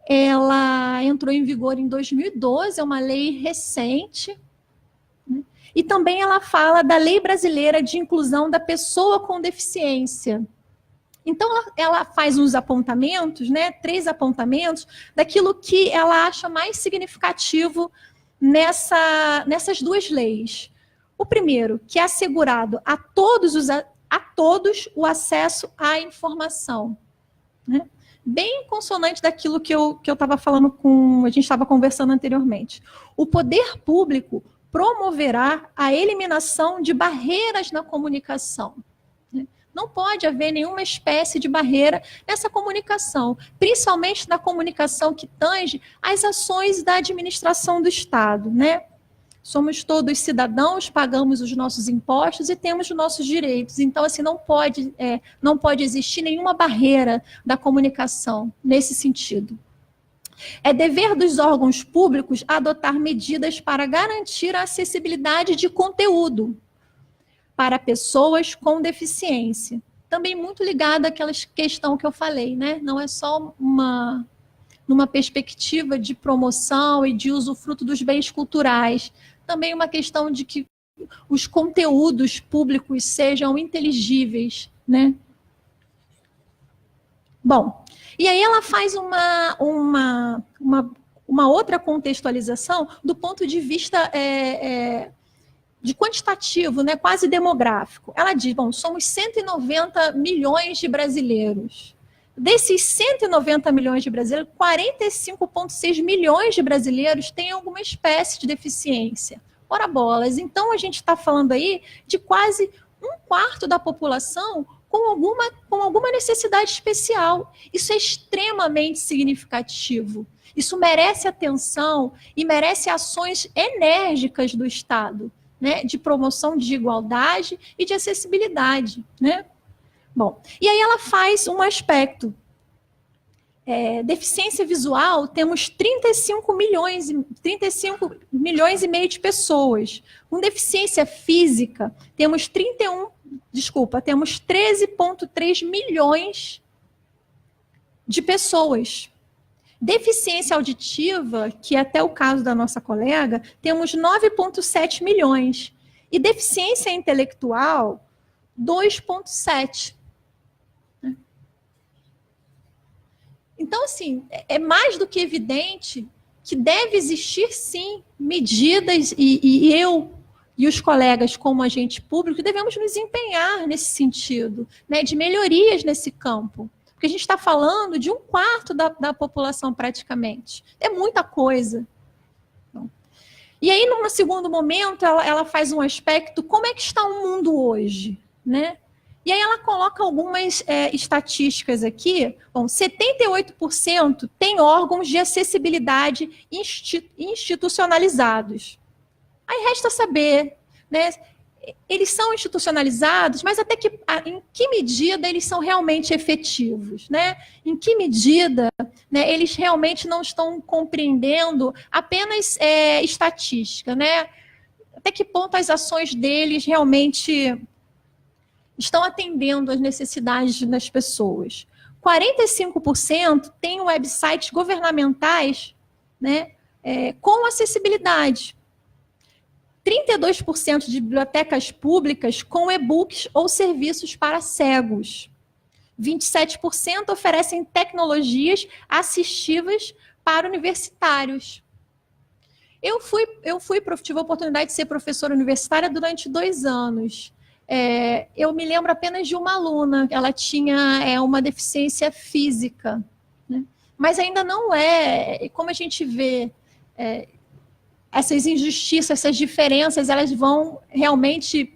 Ela entrou em vigor em 2012, é uma lei recente, né? E também ela fala da Lei Brasileira de Inclusão da Pessoa com Deficiência. Então, ela faz uns apontamentos, né, 3 apontamentos, daquilo que ela acha mais significativo nessas 2 leis. O primeiro, que é assegurado a todos o acesso à informação, né? Bem consonante daquilo que eu estava falando a gente estava conversando anteriormente. O poder público promoverá a eliminação de barreiras na comunicação. Não pode haver nenhuma espécie de barreira nessa comunicação, principalmente na comunicação que tange as ações da administração do Estado, né? Somos todos cidadãos, pagamos os nossos impostos e temos os nossos direitos. Então, assim, não pode existir nenhuma barreira da comunicação nesse sentido. É dever dos órgãos públicos adotar medidas para garantir a acessibilidade de conteúdo para pessoas com deficiência. Também muito ligado àquela questão que eu falei, né? Não é só numa perspectiva de promoção e de usufruto dos bens culturais, também uma questão de que os conteúdos públicos sejam inteligíveis, né? Bom, e aí ela faz uma outra contextualização do ponto de vista de quantitativo, né, quase demográfico. Ela diz, bom, somos 190 milhões de brasileiros. Desses 190 milhões de brasileiros, 45,6 milhões de brasileiros têm alguma espécie de deficiência. Ora bolas, então a gente está falando aí de quase 1/4 da população com alguma necessidade especial. Isso é extremamente significativo. Isso merece atenção e merece ações enérgicas do Estado, né, de promoção de igualdade e de acessibilidade, né? Bom, e aí ela faz um aspecto. Deficiência visual, temos 35 milhões e meio de pessoas. Com deficiência física, temos 31 temos 13,3 milhões de pessoas. Deficiência auditiva, que é até o caso da nossa colega, temos 9,7 milhões. E deficiência intelectual, 2,7. Então, assim, é mais do que evidente que deve existir, sim, medidas, e eu e os colegas como agente público devemos nos empenhar nesse sentido, né, de melhorias nesse campo. Porque a gente está falando de 1/4 da população praticamente. É muita coisa. E aí, num segundo momento, ela faz um aspecto, como é que está o mundo hoje? Né? E aí ela coloca algumas estatísticas aqui. Bom, 78% tem órgãos de acessibilidade institucionalizados. Aí resta saber, né? Eles são institucionalizados, mas em que medida eles são realmente efetivos, né? Em que medida, né, eles realmente não estão compreendendo apenas estatística, né? Até que ponto as ações deles realmente estão atendendo às necessidades das pessoas. 45% têm websites governamentais, né, com acessibilidade. 32% de bibliotecas públicas com e-books ou serviços para cegos. 27% oferecem tecnologias assistivas para universitários. Eu tive a oportunidade de ser professora universitária durante 2 anos. Eu me lembro apenas de uma aluna, ela tinha uma deficiência física, né? Mas ainda não como a gente vê, essas injustiças, essas diferenças, elas vão realmente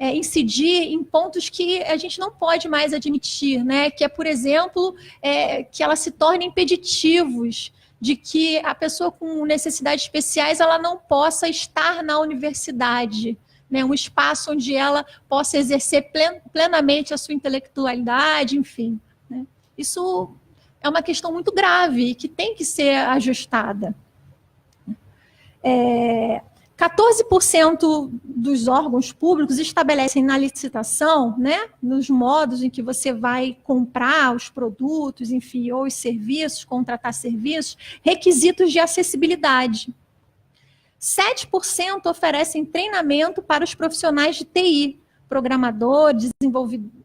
incidir em pontos que a gente não pode mais admitir, né? Que é, por exemplo, que ela se torne impeditivos de que a pessoa com necessidades especiais ela não possa estar na universidade, né? Um espaço onde ela possa exercer plenamente a sua intelectualidade, enfim, né? Isso é uma questão muito grave que tem que ser ajustada. 14% dos órgãos públicos estabelecem na licitação, né, nos modos em que você vai comprar os produtos, enfim, ou os serviços, contratar serviços, requisitos de acessibilidade. 7% oferecem treinamento para os profissionais de TI, programadores,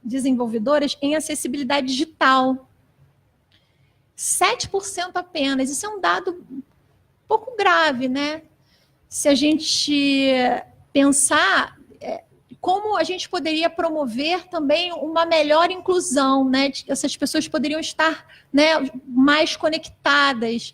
desenvolvedoras em acessibilidade digital. 7% apenas. Isso é um dado um pouco grave, né? Se a gente pensar como a gente poderia promover também uma melhor inclusão, né? Essas pessoas poderiam estar, né, mais conectadas,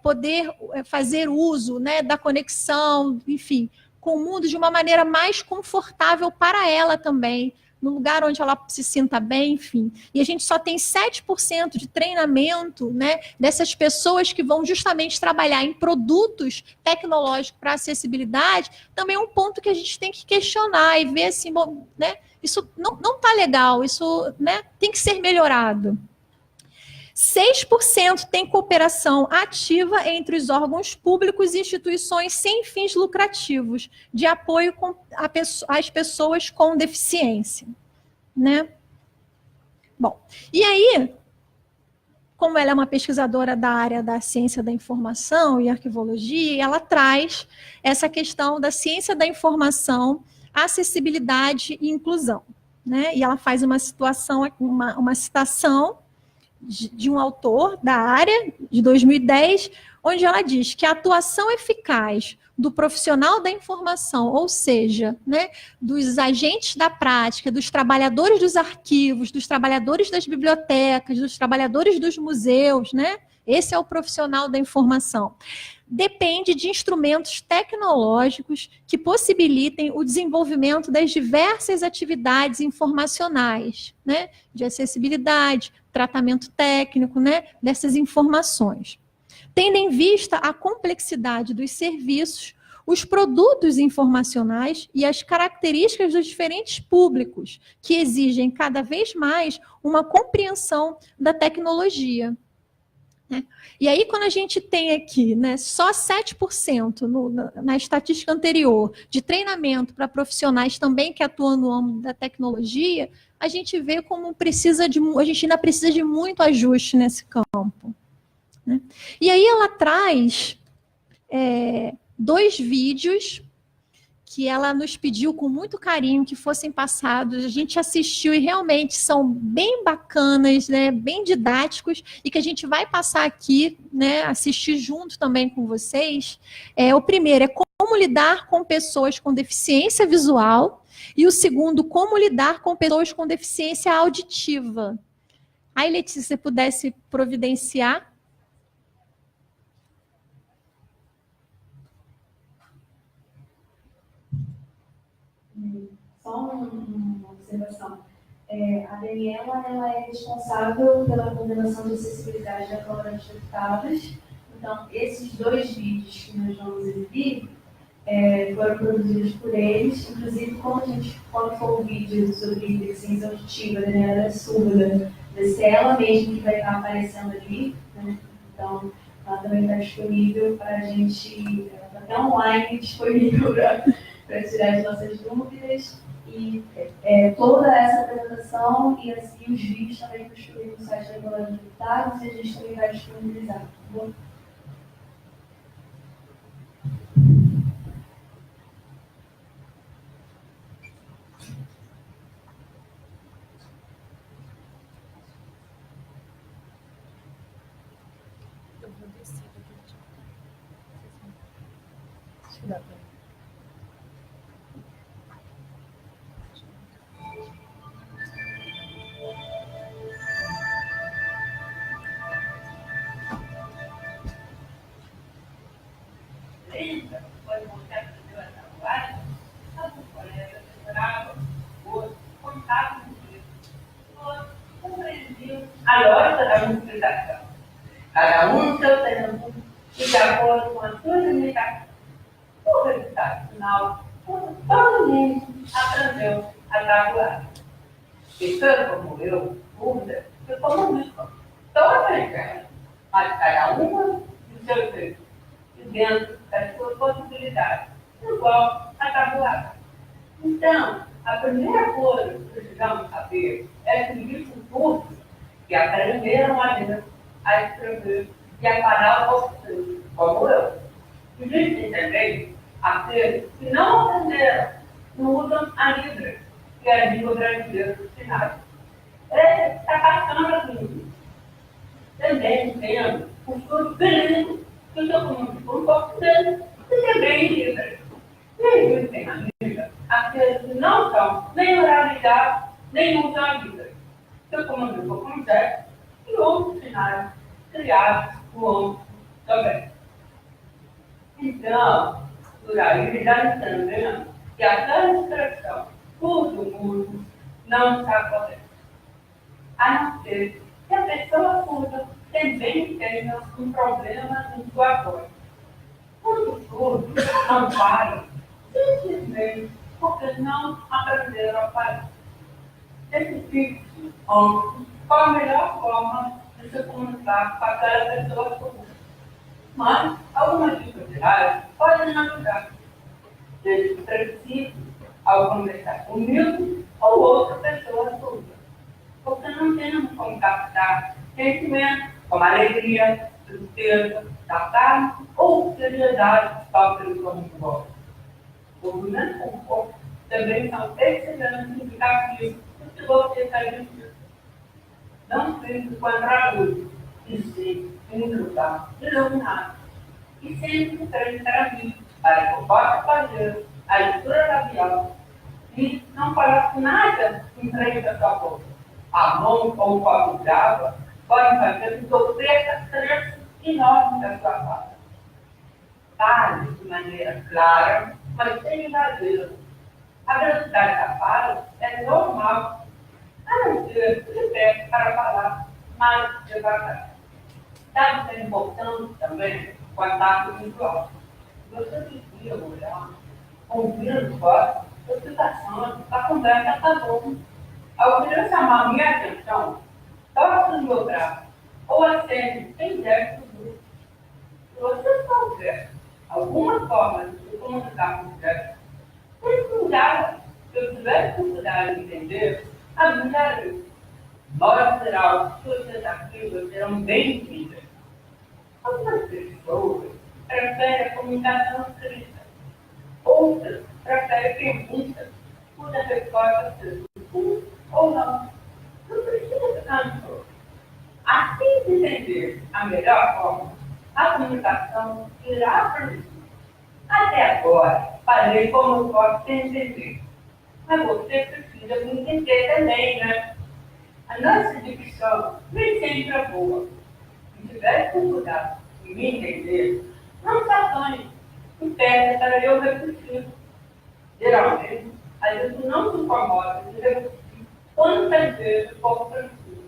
poder fazer uso, né, da conexão, enfim, com o mundo de uma maneira mais confortável para ela também, no lugar onde ela se sinta bem, enfim. E a gente só tem 7% de treinamento, né, dessas pessoas que vão justamente trabalhar em produtos tecnológicos para acessibilidade, também é um ponto que a gente tem que questionar e ver assim, bom, né, isso não está legal, isso, né, tem que ser melhorado. 6% tem cooperação ativa entre os órgãos públicos e instituições sem fins lucrativos, de apoio às pessoas com deficiência, né? Bom, e aí, como ela é uma pesquisadora da área da ciência da informação e arquivologia, ela traz essa questão da ciência da informação, acessibilidade e inclusão, né? E ela faz uma citação de um autor da área, de 2010, onde ela diz que a atuação eficaz do profissional da informação, ou seja, né, dos agentes da prática, dos trabalhadores dos arquivos, dos trabalhadores das bibliotecas, dos trabalhadores dos museus, né, esse é o profissional da informação, depende de instrumentos tecnológicos que possibilitem o desenvolvimento das diversas atividades informacionais, né, de acessibilidade, tratamento técnico, né, dessas informações. Tendo em vista a complexidade dos serviços, os produtos informacionais e as características dos diferentes públicos, que exigem cada vez mais uma compreensão da tecnologia. E aí, quando a gente tem aqui, né, só 7% na estatística anterior de treinamento para profissionais também que atuam no âmbito da tecnologia, a gente vê como a gente ainda precisa de muito ajuste nesse campo. Né? E aí ela traz 2 vídeos que ela nos pediu com muito carinho que fossem passados, a gente assistiu e realmente são bem bacanas, né, bem didáticos, e que a gente vai passar aqui, né, assistir junto também com vocês. O primeiro é como lidar com pessoas com deficiência visual, e o segundo, como lidar com pessoas com deficiência auditiva. Aí, Letícia, se você pudesse providenciar. Só uma observação. A Daniela ela é responsável pela coordenação de acessibilidade da Câmara dos Deputados. Então, esses 2 vídeos que nós vamos exibir foram produzidos por eles. Inclusive, quando for o vídeo sobre deficiência auditiva, a Daniela é surda, vai ser ela mesma que vai estar aparecendo ali. Né? Então, ela também está disponível para a gente, está até online disponível para tirar as nossas dúvidas. E toda essa apresentação e os vídeos também estão disponíveis no site da Câmara dos Deputados e a gente também vai disponibilizar. Tá bom? Eu vou descer aqui. Acho que dá pra... A lógica da multiplicação. Cada um no seu tempo e de acordo com a sua limitação. O resultado final, todo mundo aprendeu a tabular. Pessoas como eu, surda, eu como música. Todas iguais, mas cada uma do seu jeito e dentro das suas possibilidades, igual a tabular. Então, a primeira coisa que precisamos saber é que existem cursos que aprenderam a ler, a escrever e a parar o possível, como eu. Existem também aqueles que não aprenderam, não usam a Libra, que é a língua brasileira dos sinais. Ele está passando assim. Também temos o estudo bilíngue, que eu comunico um pouco dele, e também em Libra. E existem na Libra aqueles que não são nem oralizados, nem usam a Libra. Eu comunico com gesto e outros sinais criados no âmbito também. Então, por aí já entendendo que aquela expressão todo mundo não está correta. A não ser que a pessoa surda também tenha um problema em sua voz. Muitos surdos não falam simplesmente porque não aprenderam a falar. Esse tipo de homem, qual a melhor forma de se comunicar com aquela pessoa surda? Mas algumas dificuldades podem ajudar. Desde que precise, ao conversar comigo ou outra pessoa surda. Porque não temos como captar sentimentos como alegria, tristeza, saudade ou seriedade só pelo som de voz. O movimento com o corpo também são excelentes indicativos do que você está dizendo. Não fique contra a luz, e sim em um lugar iluminado. E sempre frente para mim, para que eu possa fazer a leitura labial e não coloque nada em frente à sua boca. A mão ou um copo d'água podem fazer com que eu perca a trecho enorme da sua fala. Fale de maneira clara, mas sem exagero. A velocidade da fala é normal, a não ser que se pegue para falar mais devagar. Está sendo importante também o contato visual. Você precisa olhar, ouvir voz, explicações, a conversa está boa. Ao querer chamar minha atenção, toque no meu braço ou acende sem débito dúbio. Se você souber alguma forma de se comunicar com o chefe, cuidado. Se eu tiver dificuldade de entender, avisarei. Modo geral, suas ativas serão bem-vindas. Algumas pessoas preferem a comunicação escrita. Outras preferem perguntas, cuja resposta seja sim ou não. Não precisa ficar no jogo. Assim que entender a melhor forma, a comunicação irá progredir. Até agora, falei como eu posso entender. Mas você precisa me entender também, né? A nossa dicção nem sempre é boa. Se tiver dificuldade em me entender, não se apanhe. E peça para eu repetir. Geralmente, a gente não se incomoda de repetir quantas vezes for preciso.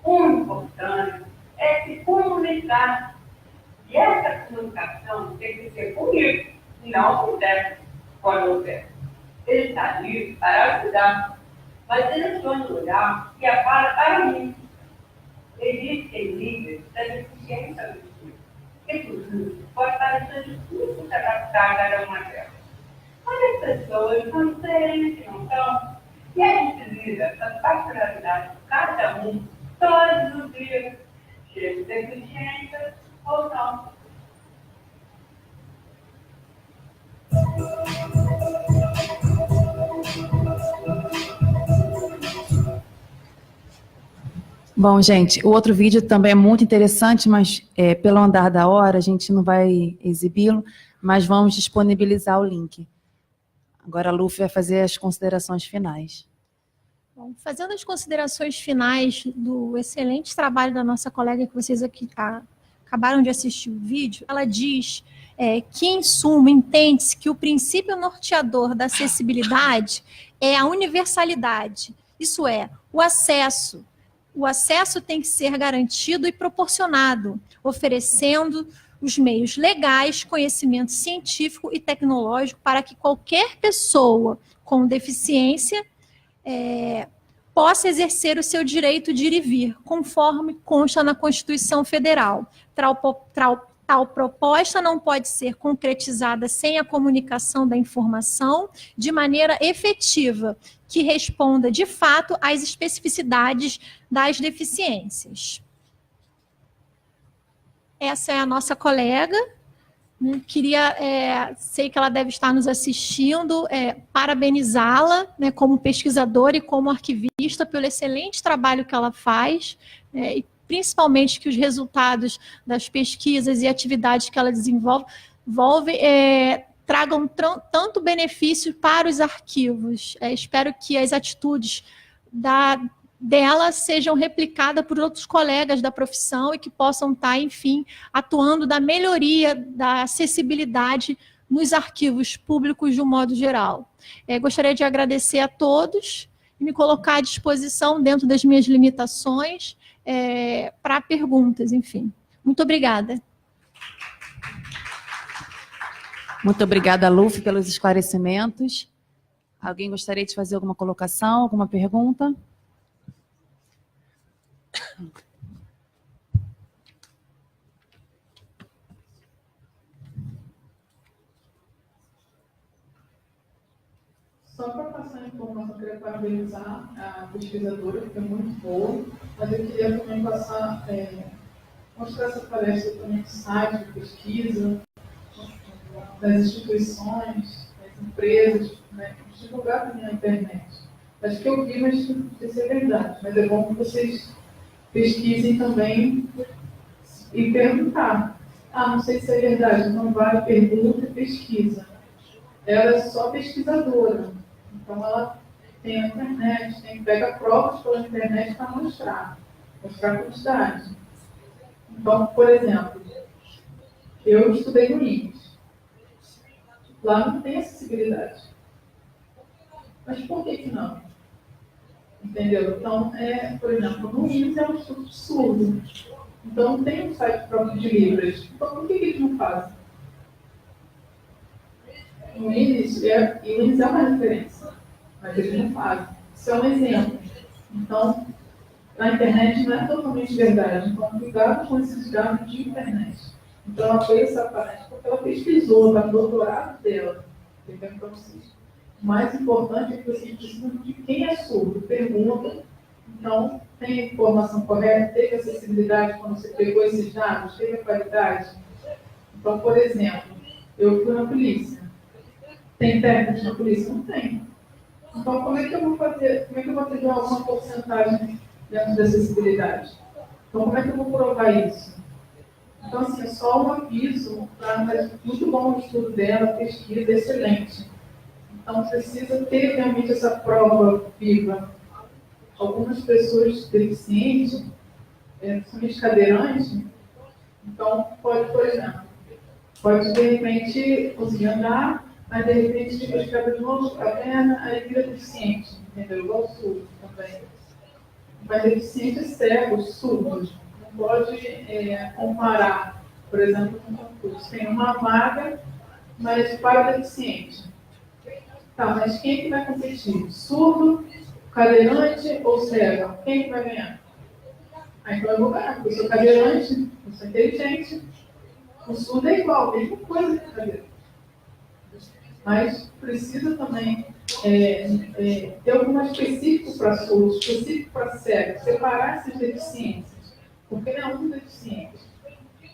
O importante é se comunicar. E essa comunicação tem que ser comigo, e não com o técnico, quando eu peço. Ele está ali para ajudar, mas direcione o olhar e a fala para mim. Existem níveis da deficiência do espírito. Inclusive, pode parecer difícil se adaptar a cada uma delas. Mas as pessoas são diferentes, não são? E a gente lida essa particularidade de cada um todos os dias, cheio de deficiências ou não. Bom, gente, o outro vídeo também é muito interessante, mas pelo andar da hora a gente não vai exibi-lo, mas vamos disponibilizar o link. Agora a Luffy vai fazer as considerações finais. Bom, fazendo as considerações finais do excelente trabalho da nossa colega que vocês aqui acabaram de assistir o vídeo, ela diz que, em suma, entende-se que o princípio norteador da acessibilidade é a universalidade, isso é, o acesso. O acesso tem que ser garantido e proporcionado, oferecendo os meios legais, conhecimento científico e tecnológico para que qualquer pessoa com deficiência possa exercer o seu direito de ir e vir, conforme consta na Constituição Federal. Tal proposta não pode ser concretizada sem a comunicação da informação de maneira efetiva, que responda, de fato, às especificidades das deficiências. Essa é a nossa colega. Sei que ela deve estar nos assistindo, parabenizá-la, né, como pesquisadora e como arquivista pelo excelente trabalho que ela faz, e principalmente que os resultados das pesquisas e atividades que ela desenvolve tragam tanto benefício para os arquivos. Espero que as atitudes dela sejam replicadas por outros colegas da profissão e que possam estar, enfim, atuando da melhoria da acessibilidade nos arquivos públicos de um modo geral. Gostaria de agradecer a todos e me colocar à disposição, dentro das minhas limitações, para perguntas, enfim. Muito obrigada. Muito obrigada, Luffy, pelos esclarecimentos. Alguém gostaria de fazer alguma colocação, alguma pergunta? Só para passar a informação, eu queria parabenizar a pesquisadora, que é muito boa, mas eu queria também mostrar essa palestra também do site de pesquisa, das instituições, das empresas, né, divulgar também na internet. Acho que eu vi, mas não sei se é verdade, mas é bom que vocês pesquisem também e perguntar. Não sei se é verdade, então vai, pergunta e pesquisa. Ela é só pesquisadora, então ela tem a internet, pega provas pela internet para mostrar quantidade. Então, por exemplo, eu estudei no INSS. Lá não tem acessibilidade. Mas por que não? Entendeu? Então, por exemplo, no INSS é um estudo surdo. Então, tem um site próprio de Libras. Então, por que eles não fazem? No INSS é uma referência, mas eles não fazem. Isso é um exemplo. Então, na internet não é totalmente verdade. Então, cuidado com esses dados de internet. Então, ela fez essa parte porque ela pesquisou, no doutorado dela. Entendeu? Para vocês. O mais importante é que vocês precisam de quem é surdo. Pergunta. Então, tem a informação correta? Teve acessibilidade quando você pegou esses dados? Teve a qualidade? Então, por exemplo, eu fui na polícia. Tem técnicos na polícia? Não tem. Então, como é que eu vou fazer? Como é que eu vou ter alguma porcentagem dentro da acessibilidade? Então, como é que eu vou provar isso? Então, assim, é só um aviso, mas muito bom o estudo dela, pesquisa, excelente. Então, precisa ter realmente essa prova viva. Algumas pessoas deficientes, principalmente cadeirantes, então, pode, por exemplo, pode, de repente, conseguir andar, mas, de repente, fica escada de novo, a perna, aí vira deficiente, entendeu? Igual o surdo também. Mas deficientes cegos, surdos, não pode comparar, por exemplo, com concurso. Tem uma vaga, mas para deficiente. Tá, mas quem é que vai competir? Surdo, cadeirante ou cego? Quem é que vai ganhar? Aí então eu vou ganhar, porque eu sou cadeirante, eu sou inteligente. O surdo é igual, a mesma coisa que o cadeirante. Mas precisa também ter alguma específico para surdo, específico para cego, separar essas deficiências. Porque não é um deficiente.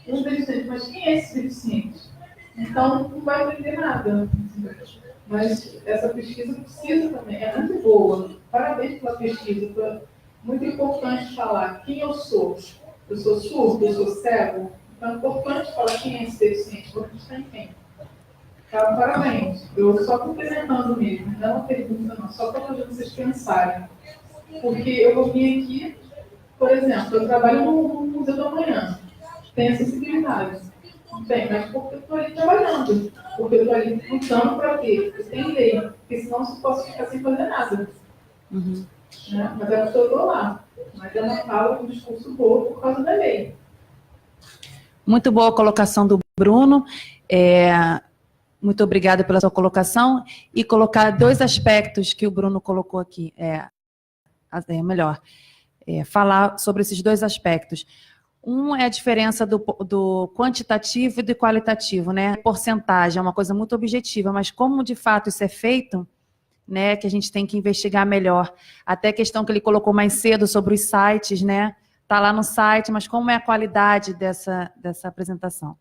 Um deficiente, mas quem é esse deficiente? Então não vai aprender nada. Mas essa pesquisa precisa também, é muito boa. Parabéns pela pesquisa. Foi muito importante falar quem eu sou. Eu sou surdo, eu sou cego. Então é importante falar quem é esse deficiente. Vou acreditar em quem. Tá, parabéns. Eu só complementando mesmo, não é uma pergunta não, só para fazer vocês pensarem. Porque eu vou vir aqui, por exemplo, eu trabalho no Museu do Amanhã. Tem acessibilidade. Não tem, mas porque eu estou ali trabalhando. Porque eu estou ali lutando para quê? Porque tem lei. Porque senão eu posso ficar sem fazer nada. Uhum. Né? Mas é porque eu estou lá. Mas é uma fala, um discurso bom por causa da lei. Muito boa a colocação do Bruno. Muito obrigada pela sua colocação. E colocar dois aspectos que o Bruno colocou aqui. Falar sobre esses dois aspectos. Um é a diferença do quantitativo e do qualitativo, né? Porcentagem é uma coisa muito objetiva, mas como de fato isso é feito, né? Que a gente tem que investigar melhor. Até a questão que ele colocou mais cedo sobre os sites, né? Está lá no site, mas como é a qualidade dessa apresentação?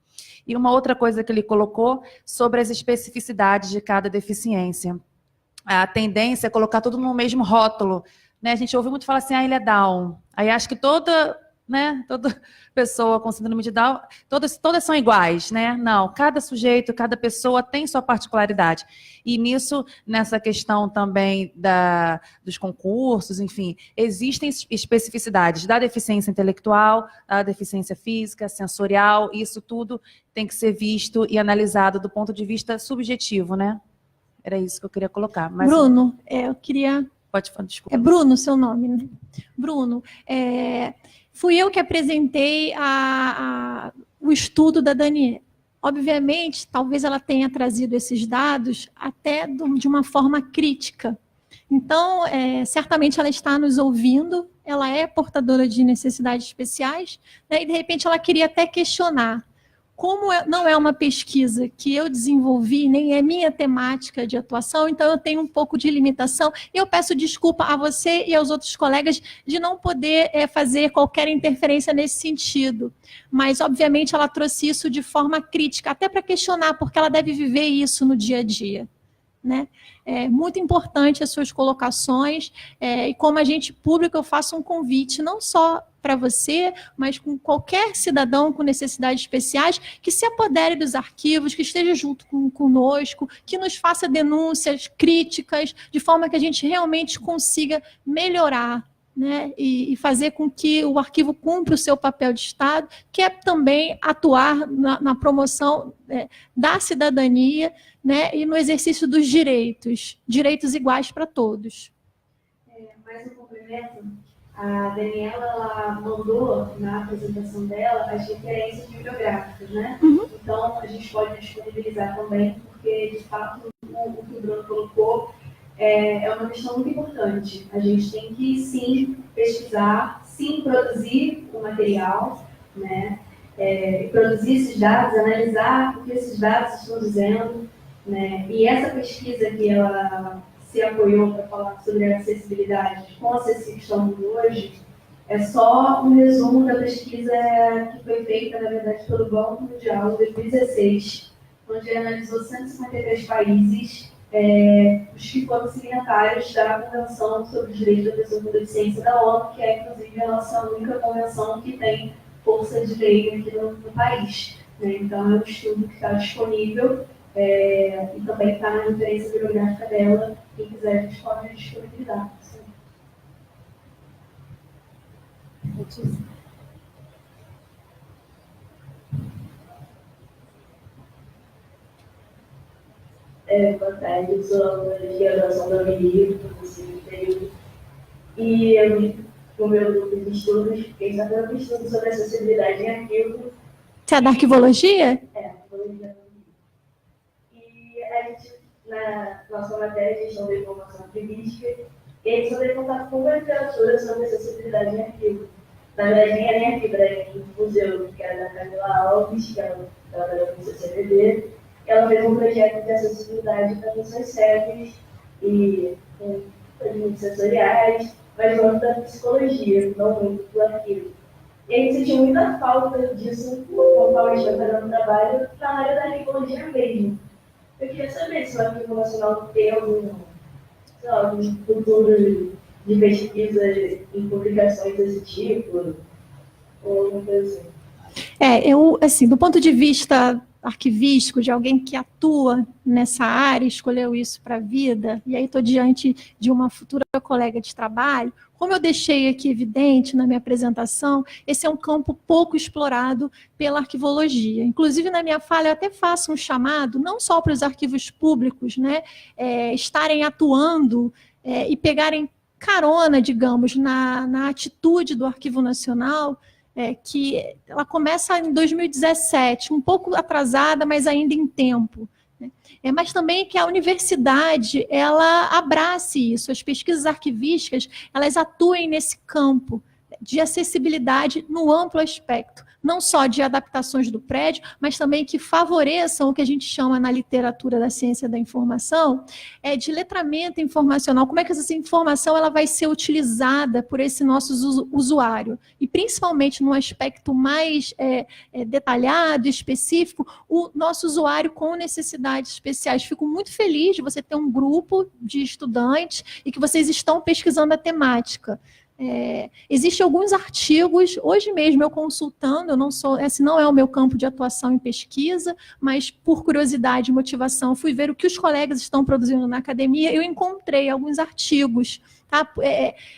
E uma outra coisa que ele colocou sobre as especificidades de cada deficiência. A tendência é colocar tudo no mesmo rótulo, né? A gente ouve muito falar assim, ele é Down. Aí acho que toda pessoa com síndrome de Down, todas são iguais, né? Não, cada sujeito, cada pessoa tem sua particularidade. E nessa questão também dos concursos, enfim, existem especificidades da deficiência intelectual, da deficiência física, sensorial, isso tudo tem que ser visto e analisado do ponto de vista subjetivo, né? Era isso que eu queria colocar. Mas, Bruno, eu queria... Pode falar, desculpa. É Bruno seu nome, né? Bruno, fui eu que apresentei o estudo da Daniela. Obviamente, talvez ela tenha trazido esses dados até de uma forma crítica. Então, certamente ela está nos ouvindo, ela é portadora de necessidades especiais, né, e de repente ela queria até questionar. Como não é uma pesquisa que eu desenvolvi, nem é minha temática de atuação, então eu tenho um pouco de limitação. E eu peço desculpa a você e aos outros colegas de não poder fazer qualquer interferência nesse sentido. Mas, obviamente, ela trouxe isso de forma crítica, até para questionar, porque ela deve viver isso no dia a dia. Né? É muito importante as suas colocações, e como agente público eu faço um convite, não só para você, mas com qualquer cidadão com necessidades especiais, que se apodere dos arquivos, que esteja junto conosco, que nos faça denúncias, críticas, de forma que a gente realmente consiga melhorar, né, e fazer com que o arquivo cumpra o seu papel de Estado, que é também atuar na promoção da cidadania, né, e no exercício dos direitos iguais para todos. Mais um complemento, a Daniela ela mandou na apresentação dela as referências bibliográficas, né? Uhum. Então a gente pode disponibilizar também, porque de fato o que o Bruno colocou é uma questão muito importante. A gente tem que sim pesquisar, sim, produzir o material, né? Produzir esses dados, analisar o que esses dados estão dizendo, né? E essa pesquisa que ela se apoiou para falar sobre a acessibilidade com a CECIP que estamos hoje, é só um resumo da pesquisa que foi feita, na verdade, pelo Banco Mundial em 2016, onde analisou 153 países, os que foram signatários da Convenção sobre os Direitos da Pessoa com Deficiência da ONU, que é, inclusive, a nossa única convenção que tem força de lei aqui no país. Né? Então, é um estudo que está disponível e também está na referência bibliográfica dela. Quem quiser, a gente pode disponibilizar. Boa tarde, eu sou aluna de graduação da UNI, do terceiro período. E no meu grupo de estudos, quem está fazendo estudo sobre acessibilidade em arquivo. Você é da arquivologia? Arquivologia. E a gente, na nossa matéria de gestão da informação arquivística, e a gente só teve contato com a literatura sobre acessibilidade em arquivo. Na verdade, nem era em arquivo, era em museu, que era da Camila Alves, que ela trabalhou no CCBB. Ela fez um projeto de acessibilidade para pessoas cegas e com limites sensoriais, mas não da psicologia, não muito do arquivo. E a gente sentiu muita falta disso, conforme a gente vai fazendo trabalho, na área da arquivologia mesmo. Eu queria saber se o Arquivo Nacional tem algum futuro de pesquisa em publicações desse tipo, ou alguma coisa assim. Eu, assim, do ponto de vista arquivístico, de alguém que atua nessa área, escolheu isso para a vida, e aí estou diante de uma futura colega de trabalho, como eu deixei aqui evidente na minha apresentação, esse é um campo pouco explorado pela arquivologia. Inclusive, na minha fala, eu até faço um chamado, não só para os arquivos públicos, né, estarem atuando e pegarem carona, digamos, na atitude do Arquivo Nacional, que ela começa em 2017, um pouco atrasada, mas ainda em tempo. Né? Mas também que a universidade ela abrace isso, as pesquisas arquivísticas elas atuem nesse campo de acessibilidade no amplo aspecto, não só de adaptações do prédio, mas também que favoreçam o que a gente chama na literatura da ciência da informação, de letramento informacional, como é que essa informação ela vai ser utilizada por esse nosso usuário, e principalmente no aspecto mais detalhado, específico, o nosso usuário com necessidades especiais. Fico muito feliz de você ter um grupo de estudantes e que vocês estão pesquisando a temática. Existem alguns artigos, hoje mesmo eu consultando, eu não sou, esse não é o meu campo de atuação em pesquisa, mas por curiosidade e motivação, fui ver o que os colegas estão produzindo na academia, eu encontrei alguns artigos, tá?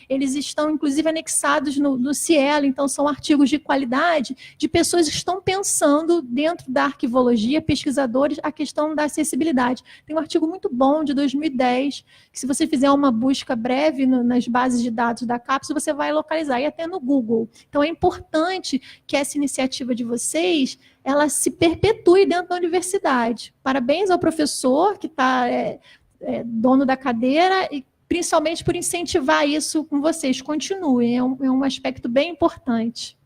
Eles estão inclusive anexados no Cielo, então são artigos de qualidade, de pessoas que estão pensando dentro da arquivologia, pesquisadores, a questão da acessibilidade. Tem um artigo muito bom de 2010, que se você fizer uma busca breve nas bases de dados da CAPES, você vai localizar, e até no Google. Então, é importante que essa iniciativa de vocês, ela se perpetue dentro da universidade. Parabéns ao professor, que está dono da cadeira, e principalmente por incentivar isso com vocês. Continuem, é um aspecto bem importante.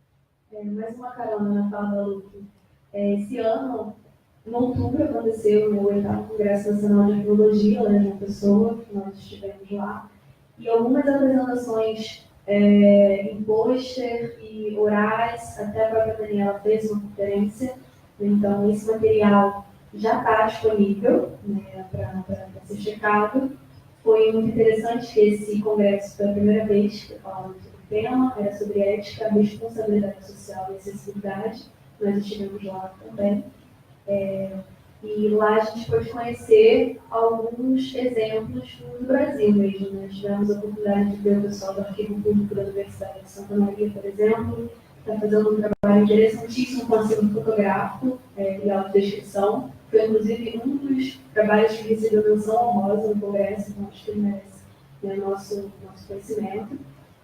Mais uma carona na fala da Luque. Esse ano, em outubro, aconteceu o meu 8º Congresso Nacional de Arqueologia, lá em João Pessoa, que nós estivemos lá, e algumas apresentações em pôster e orais, até a própria Daniela fez uma conferência, então esse material já está disponível, né, para ser checado. Foi muito interessante que esse congresso foi a primeira vez que eu falava sobre o tema, era sobre ética, responsabilidade social e acessibilidade, nós estivemos lá também. E lá a gente pôde conhecer alguns exemplos do Brasil mesmo. Nós tivemos a oportunidade de ver o pessoal do Arquivo Público da Universidade de Santa Maria, por exemplo, está fazendo um trabalho interessantíssimo com acervo fotográfico e autodescrição. Foi, inclusive, um dos trabalhos que recebeu menção honrosa no Congresso, então acho que ele merece nosso conhecimento.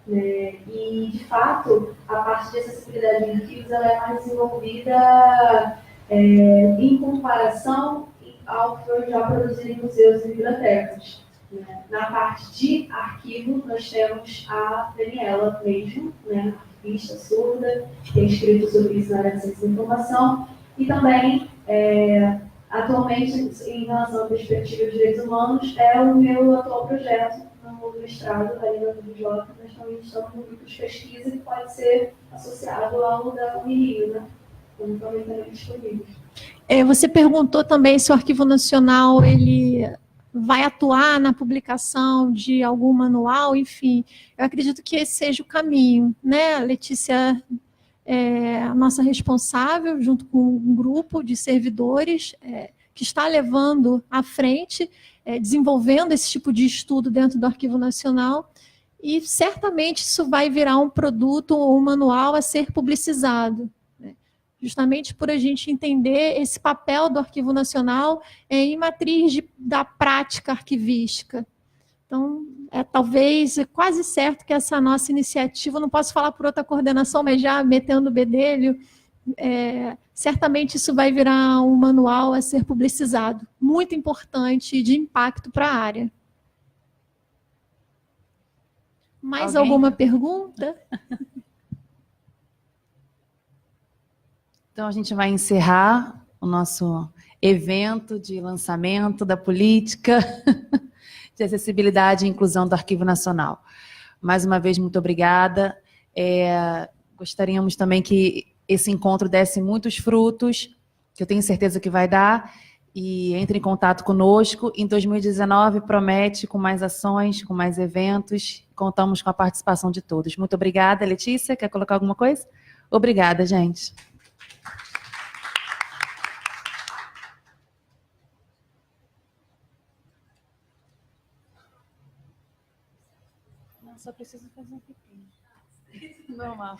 E, de fato, a parte de acessibilidade em arquivos ela é mais desenvolvida em comparação ao que foi já produzido em museus e bibliotecas. né? Na parte de arquivo, nós temos a Daniela mesmo, né? Arquivista surda, que tem escrito sobre isso na área de ciência da informação, e também, atualmente, em relação à perspectiva de direitos humanos, é o meu atual projeto no mestrado, ali na UFRJ. Nós também estamos no grupo de pesquisa que pode ser associado ao da Unirio, né? Como também também disponível. Você perguntou também se o Arquivo Nacional ele vai atuar na publicação de algum manual, enfim. Eu acredito que esse seja o caminho, né? A Letícia é a nossa responsável, junto com um grupo de servidores que está levando à frente, desenvolvendo esse tipo de estudo dentro do Arquivo Nacional, e certamente isso vai virar um produto ou um manual a ser publicizado, justamente por a gente entender esse papel do Arquivo Nacional em matriz da prática arquivística. Então, talvez, quase certo que essa nossa iniciativa, não posso falar por outra coordenação, mas já metendo o bedelho, certamente isso vai virar um manual a ser publicizado, muito importante e de impacto para a área. Mais alguma pergunta? Então, a gente vai encerrar o nosso evento de lançamento da política de acessibilidade e inclusão do Arquivo Nacional. Mais uma vez, muito obrigada. Gostaríamos também que esse encontro desse muitos frutos, que eu tenho certeza que vai dar, e entre em contato conosco. Em 2019, promete com mais ações, com mais eventos. Contamos com a participação de todos. Muito obrigada. Letícia, quer colocar alguma coisa? Obrigada, gente. Só preciso fazer um pepino. Normal.